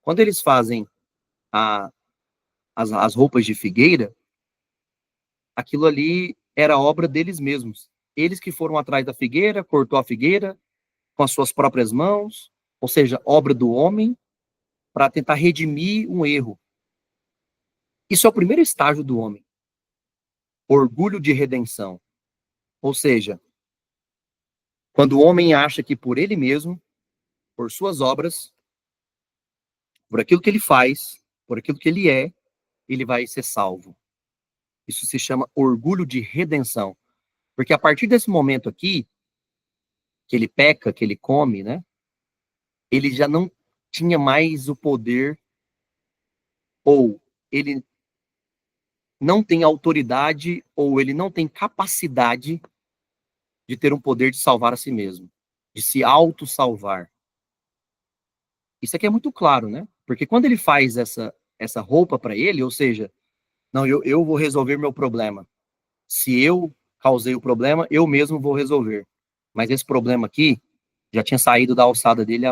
Quando eles fazem as roupas de figueira, aquilo ali era obra deles mesmos. Eles que foram atrás da figueira, cortou a figueira com as suas próprias mãos, ou seja, obra do homem, para tentar redimir um erro. Isso é o primeiro estágio do homem. Orgulho de redenção. Ou seja, quando o homem acha que por ele mesmo, por suas obras, por aquilo que ele faz, por aquilo que ele vai ser salvo. Isso se chama orgulho de redenção. Porque a partir desse momento aqui, que ele peca, que ele come, né? Ele já não tinha mais o poder, ou ele não tem autoridade, ou ele não tem capacidade de ter um poder de salvar a si mesmo, de se auto-salvar. Isso aqui é muito claro, né? Porque quando ele faz essa roupa para ele, ou seja, não, eu vou resolver meu problema. Se eu causei o problema, eu mesmo vou resolver. Mas esse problema aqui já tinha saído da alçada dele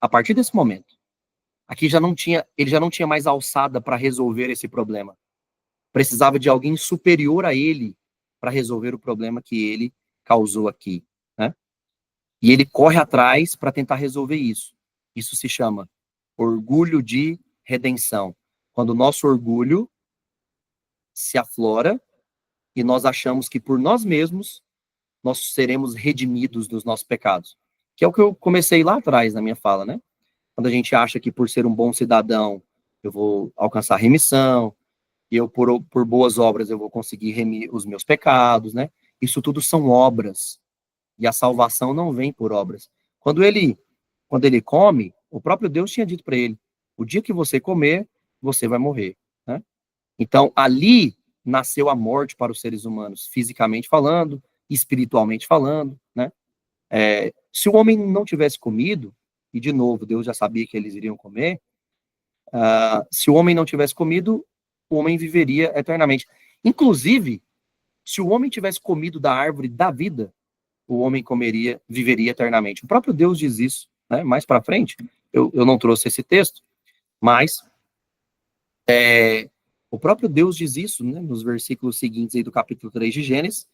a partir desse momento. Aqui ele já não tinha mais alçada para resolver esse problema. Precisava de alguém superior a ele para resolver o problema que ele causou aqui, né? E ele corre atrás para tentar resolver isso. Isso se chama orgulho de redenção. Quando o nosso orgulho se aflora e nós achamos que por nós mesmos nós seremos redimidos dos nossos pecados. Que é o que eu comecei lá atrás na minha fala, né? Quando a gente acha que por ser um bom cidadão eu vou alcançar remissão, e eu por boas obras eu vou conseguir remir os meus pecados, né? Isso tudo são obras. E a salvação não vem por obras. Quando ele come, o próprio Deus tinha dito para ele: o dia que você comer, você vai morrer, né? Então, ali nasceu a morte para os seres humanos, fisicamente falando, espiritualmente falando, né? Se o homem não tivesse comido, e de novo, Deus já sabia que eles iriam comer, se o homem não tivesse comido, o homem viveria eternamente. Inclusive, se o homem tivesse comido da árvore da vida, o homem viveria eternamente. O próprio Deus diz isso, né? Mais para frente, eu não trouxe esse texto, mas o próprio Deus diz isso, né? Nos versículos seguintes aí do capítulo 3 de Gênesis.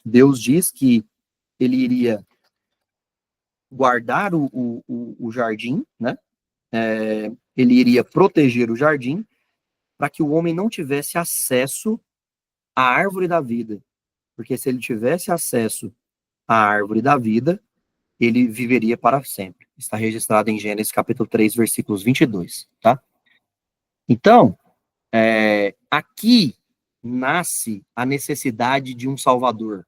Deus diz que ele iria guardar o jardim, né? Ele iria proteger o jardim para que o homem não tivesse acesso à árvore da vida. Porque se ele tivesse acesso à árvore da vida, ele viveria para sempre. Está registrado em Gênesis capítulo 3, versículos 22, tá? Então, aqui nasce a necessidade de um Salvador.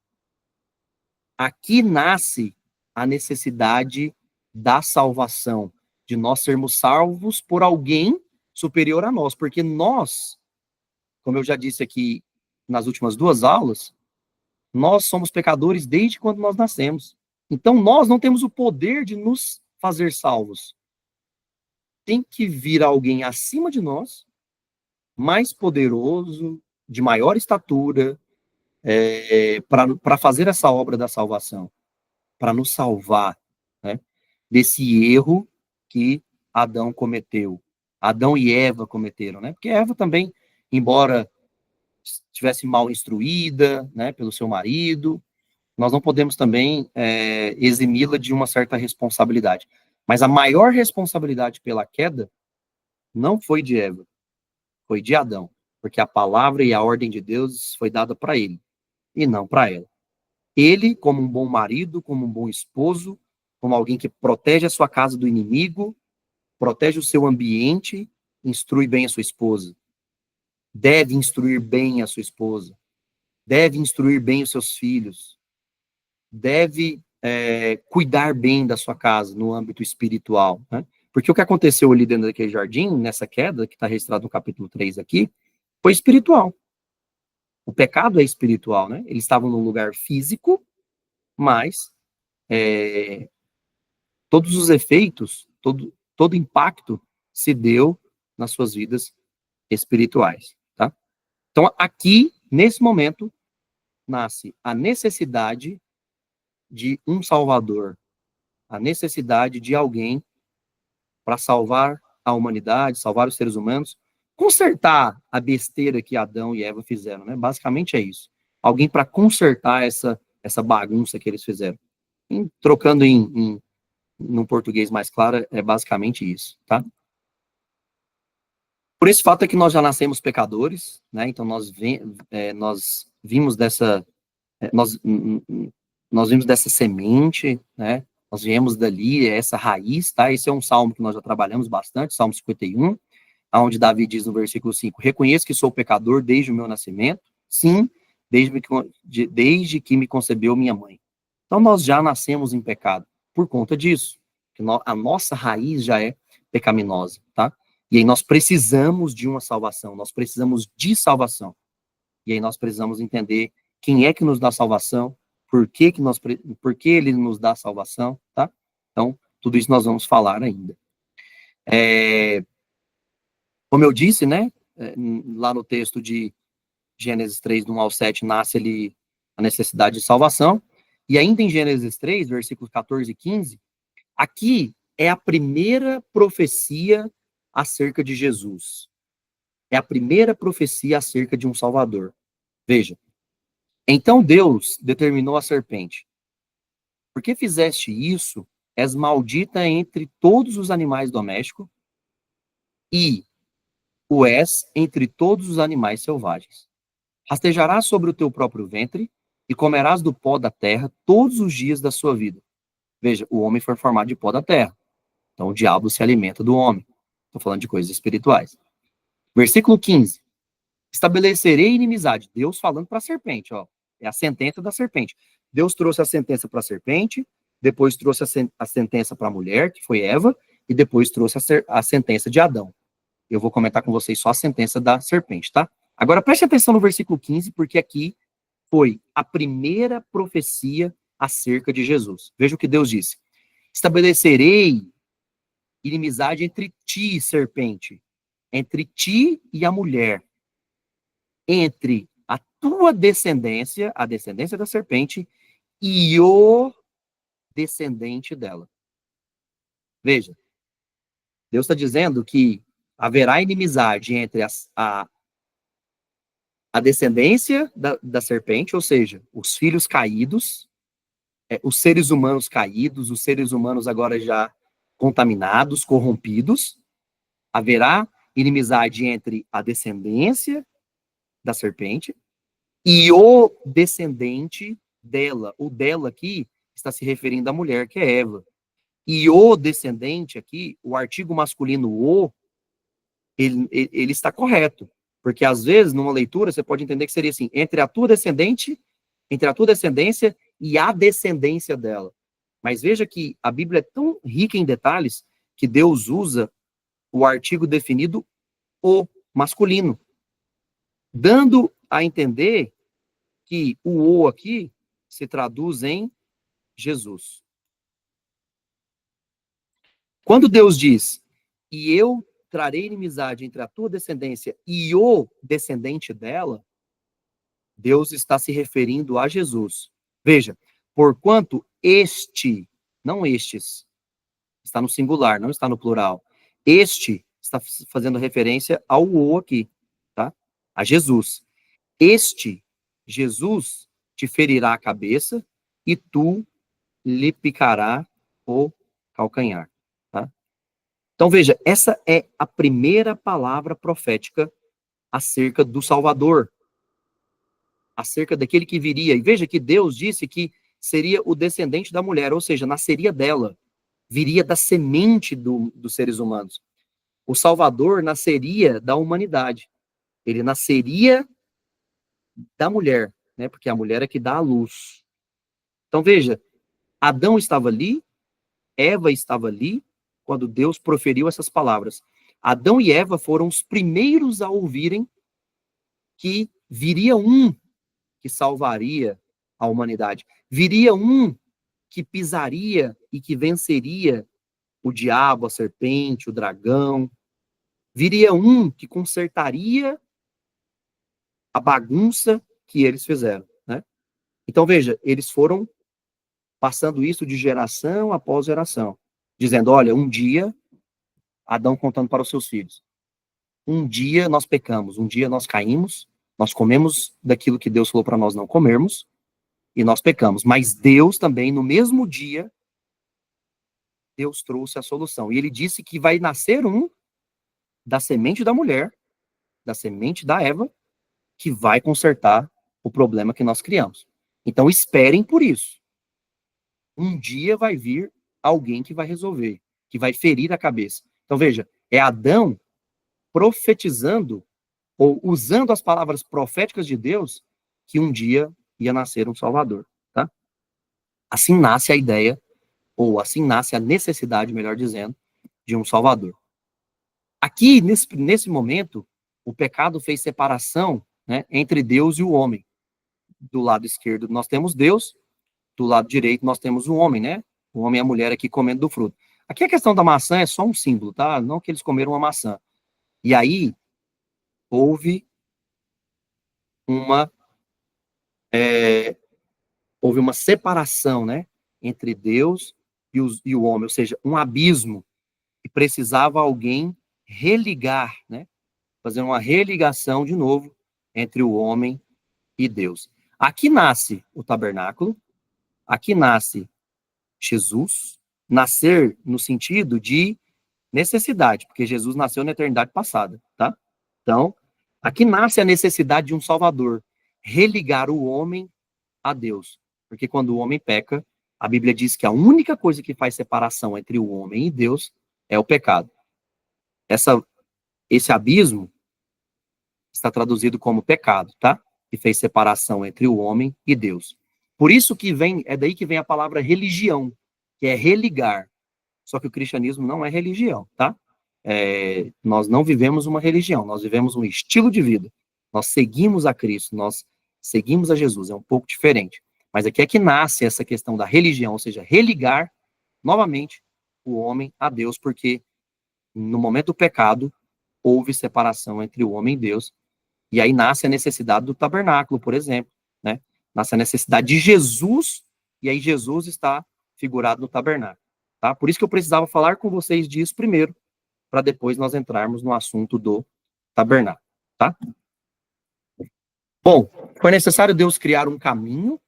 Aqui nasce a necessidade da salvação, de nós sermos salvos por alguém superior a nós, porque nós, como eu já disse aqui nas últimas duas aulas, nós somos pecadores desde quando nós nascemos. Então nós não temos o poder de nos fazer salvos. Tem que vir alguém acima de nós, mais poderoso, de maior estatura, para fazer essa obra da salvação, para nos salvar, né, desse erro que Adão cometeu. Adão e Eva cometeram, né? Porque Eva também, embora estivesse mal instruída, né, pelo seu marido, nós não podemos também eximi-la de uma certa responsabilidade. Mas a maior responsabilidade pela queda não foi de Eva, foi de Adão, porque a palavra e a ordem de Deus foi dada para ele. e não para ela. Ele, como um bom marido, como um bom esposo, como alguém que protege a sua casa do inimigo, protege o seu ambiente, instrui bem a sua esposa. Deve instruir bem a sua esposa. Deve instruir bem os seus filhos. Deve cuidar bem da sua casa no âmbito espiritual, né? Porque o que aconteceu ali dentro daquele jardim, nessa queda, que está registrado no capítulo 3 aqui, foi espiritual. O pecado é espiritual, né? Eles estavam num lugar físico, mas todos os efeitos, todo impacto se deu nas suas vidas espirituais, tá? Então, aqui, nesse momento, nasce a necessidade de um Salvador, a necessidade de alguém para salvar a humanidade, salvar os seres humanos, consertar a besteira que Adão e Eva fizeram, né? Basicamente é isso. Alguém para consertar essa bagunça que eles fizeram. Trocando num português mais claro, é basicamente isso, tá? Por esse fato é que nós já nascemos pecadores, né? Então nós vimos dessa nós vimos dessa semente, né? Nós viemos dali, essa raiz, tá? Esse é um salmo que nós já trabalhamos bastante, Salmo 51, onde Davi diz no versículo 5, reconheço que sou pecador desde o meu nascimento, sim, desde que me concebeu minha mãe. Então nós já nascemos em pecado, por conta disso, que a nossa raiz já é pecaminosa, tá? E aí nós precisamos de uma salvação, nós precisamos de salvação. E aí nós precisamos entender quem é que nos dá salvação, por que ele nos dá salvação, tá? Então, tudo isso nós vamos falar ainda. Como eu disse, né, lá no texto de Gênesis 3, do 1 ao 7, nasce ali a necessidade de salvação, e ainda em Gênesis 3, versículos 14 e 15, aqui é a primeira profecia acerca de Jesus. É a primeira profecia acerca de um Salvador. Veja, então Deus determinou a serpente, por que fizeste isso? És maldita entre todos os animais domésticos e o és entre todos os animais selvagens. Rastejarás sobre o teu próprio ventre e comerás do pó da terra todos os dias da sua vida. Veja, o homem foi formado de pó da terra. Então o diabo se alimenta do homem. Estou falando de coisas espirituais. Versículo 15. Estabelecerei inimizade. Deus falando para a serpente, ó. É a sentença da serpente. Deus trouxe a sentença para a serpente, depois trouxe a sentença para a mulher, que foi Eva, e depois trouxe a sentença de Adão. Eu vou comentar com vocês só a sentença da serpente, tá? Agora preste atenção no versículo 15, porque aqui foi a primeira profecia acerca de Jesus. Veja o que Deus disse. Estabelecerei inimizade entre ti, serpente, entre ti e a mulher, entre a tua descendência, a descendência da serpente, e o descendente dela. Veja, Deus está dizendo que haverá inimizade entre a descendência da serpente, ou seja, os filhos caídos, os seres humanos caídos, os seres humanos agora já contaminados, corrompidos. Haverá inimizade entre a descendência da serpente e o descendente dela. O dela aqui está se referindo à mulher, que é Eva. E o descendente aqui, o artigo masculino o, ele está correto. Porque às vezes, numa leitura, você pode entender que seria assim, entre a tua descendência e a descendência dela. Mas veja que a Bíblia é tão rica em detalhes que Deus usa o artigo definido o masculino, dando a entender que o aqui se traduz em Jesus. Quando Deus diz, e eu trarei inimizade entre a tua descendência e o descendente dela, Deus está se referindo a Jesus. Veja, porquanto este, não estes, está no singular, não está no plural. Este está fazendo referência ao o aqui, tá? A Jesus. Este, Jesus, te ferirá a cabeça e tu lhe picará o calcanhar, tá? Então veja, essa é a primeira palavra profética acerca do Salvador. acerca daquele que viria. E veja que Deus disse que seria o descendente da mulher, ou seja, nasceria dela, viria da semente dos seres humanos. O Salvador nasceria da humanidade. Ele nasceria da mulher, né? Porque a mulher é que dá a luz. Então veja, Adão estava ali, Eva estava ali, quando Deus proferiu essas palavras. Adão e Eva foram os primeiros a ouvirem que viria um que salvaria a humanidade. Viria um que pisaria e que venceria o diabo, a serpente, o dragão. Viria um que consertaria a bagunça que eles fizeram, né? Então veja, eles foram passando isso de geração após geração, dizendo, olha, um dia, Adão contando para os seus filhos, um dia nós pecamos, um dia nós caímos, nós comemos daquilo que Deus falou para nós não comermos, e nós pecamos. Mas Deus também, no mesmo dia, Deus trouxe a solução. E ele disse que vai nascer um da semente da mulher, da semente da Eva, que vai consertar o problema que nós criamos. Então esperem por isso. Um dia vai vir alguém que vai resolver, que vai ferir a cabeça. Então veja, é Adão profetizando ou usando as palavras proféticas de Deus que um dia ia nascer um Salvador, tá? Assim nasce a ideia, ou assim nasce a necessidade, melhor dizendo, de um Salvador. Aqui, nesse momento, o pecado fez separação, né, entre Deus e o homem. Do lado esquerdo nós temos Deus, do lado direito nós temos o homem, né? O homem e a mulher aqui comendo do fruto. Aqui a questão da maçã é só um símbolo, tá? Não que eles comeram uma maçã. E aí, houve uma houve uma separação, né, entre Deus e o homem, ou seja, um abismo, e precisava alguém religar, né, fazer uma religação de novo entre o homem e Deus. Aqui nasce o tabernáculo, aqui nasce Jesus, nascer no sentido de necessidade, porque Jesus nasceu na eternidade passada, tá? Então, aqui nasce a necessidade de um Salvador, religar o homem a Deus. Porque quando o homem peca, a Bíblia diz que a única coisa que faz separação entre o homem e Deus é o pecado. Esse abismo está traduzido como pecado, tá? Que fez separação entre o homem e Deus. Por isso que é daí que vem a palavra religião, que é religar. Só que o cristianismo não é religião, tá? Nós não vivemos uma religião, nós vivemos um estilo de vida. Nós seguimos a Cristo, nós seguimos a Jesus, é um pouco diferente. Mas aqui é que nasce essa questão da religião, ou seja, religar novamente o homem a Deus, porque no momento do pecado houve separação entre o homem e Deus, e aí nasce a necessidade do tabernáculo, por exemplo, né? Nasce a necessidade de Jesus, e aí Jesus está figurado no tabernáculo, tá? Por isso que eu precisava falar com vocês disso primeiro, para depois nós entrarmos no assunto do tabernáculo, tá? Bom, foi necessário Deus criar um caminho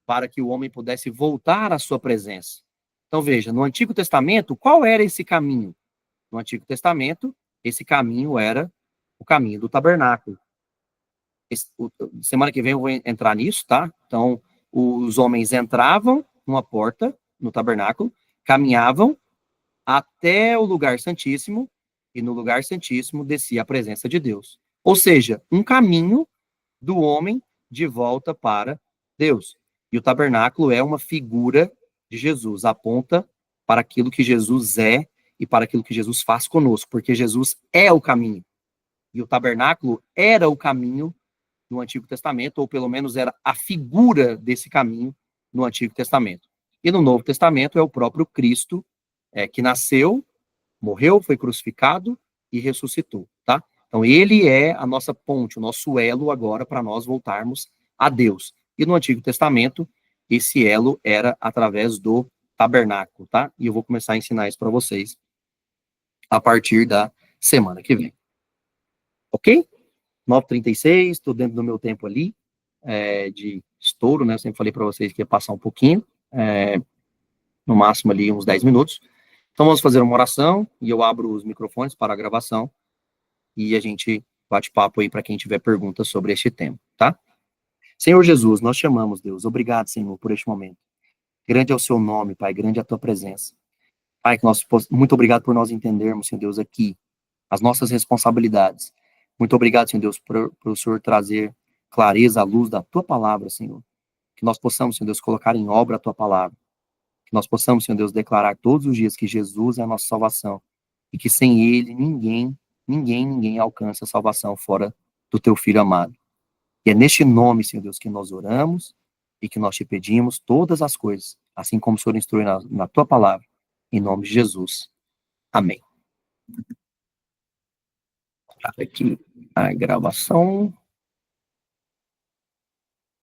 para que o homem pudesse voltar à sua presença. Então veja, no Antigo Testamento, qual era esse caminho? No Antigo Testamento, esse caminho era o caminho do tabernáculo. Semana que vem eu vou entrar nisso, tá? Então, os homens entravam numa porta, no tabernáculo, caminhavam até o lugar santíssimo, e no lugar santíssimo descia a presença de Deus. Ou seja, um caminho do homem de volta para Deus. E o tabernáculo é uma figura de Jesus, aponta para aquilo que Jesus é e para aquilo que Jesus faz conosco, porque Jesus é o caminho. E o tabernáculo era o caminho no Antigo Testamento, ou pelo menos era a figura desse caminho no Antigo Testamento. E no Novo Testamento é o próprio Cristo, que nasceu, morreu, foi crucificado e ressuscitou, tá? Então ele é a nossa ponte, o nosso elo agora para nós voltarmos a Deus. E no Antigo Testamento, esse elo era através do tabernáculo, tá? E eu vou começar a ensinar isso para vocês a partir da semana que vem. Ok? 9h36, estou dentro do meu tempo ali, de estouro, né? Eu sempre falei para vocês que ia passar um pouquinho, no máximo ali uns 10 minutos. Então vamos fazer uma oração, e eu abro os microfones para a gravação, e a gente bate papo aí para quem tiver perguntas sobre este tema, tá? Senhor Jesus, nós te amamos, Deus. Obrigado, Senhor, por este momento. Grande é o seu nome, Pai, grande é a tua presença. Pai, muito obrigado por nós entendermos, Senhor Deus, aqui as nossas responsabilidades. Muito obrigado, Senhor Deus, por o Senhor trazer clareza à luz da tua palavra, Senhor. Que nós possamos, Senhor Deus, colocar em obra a tua palavra. Que nós possamos, Senhor Deus, declarar todos os dias que Jesus é a nossa salvação. E que sem ele, ninguém alcança a salvação fora do teu Filho amado. E é neste nome, Senhor Deus, que nós oramos e que nós te pedimos todas as coisas, assim como o Senhor instrui na tua palavra. Em nome de Jesus. Amém. Aqui a gravação.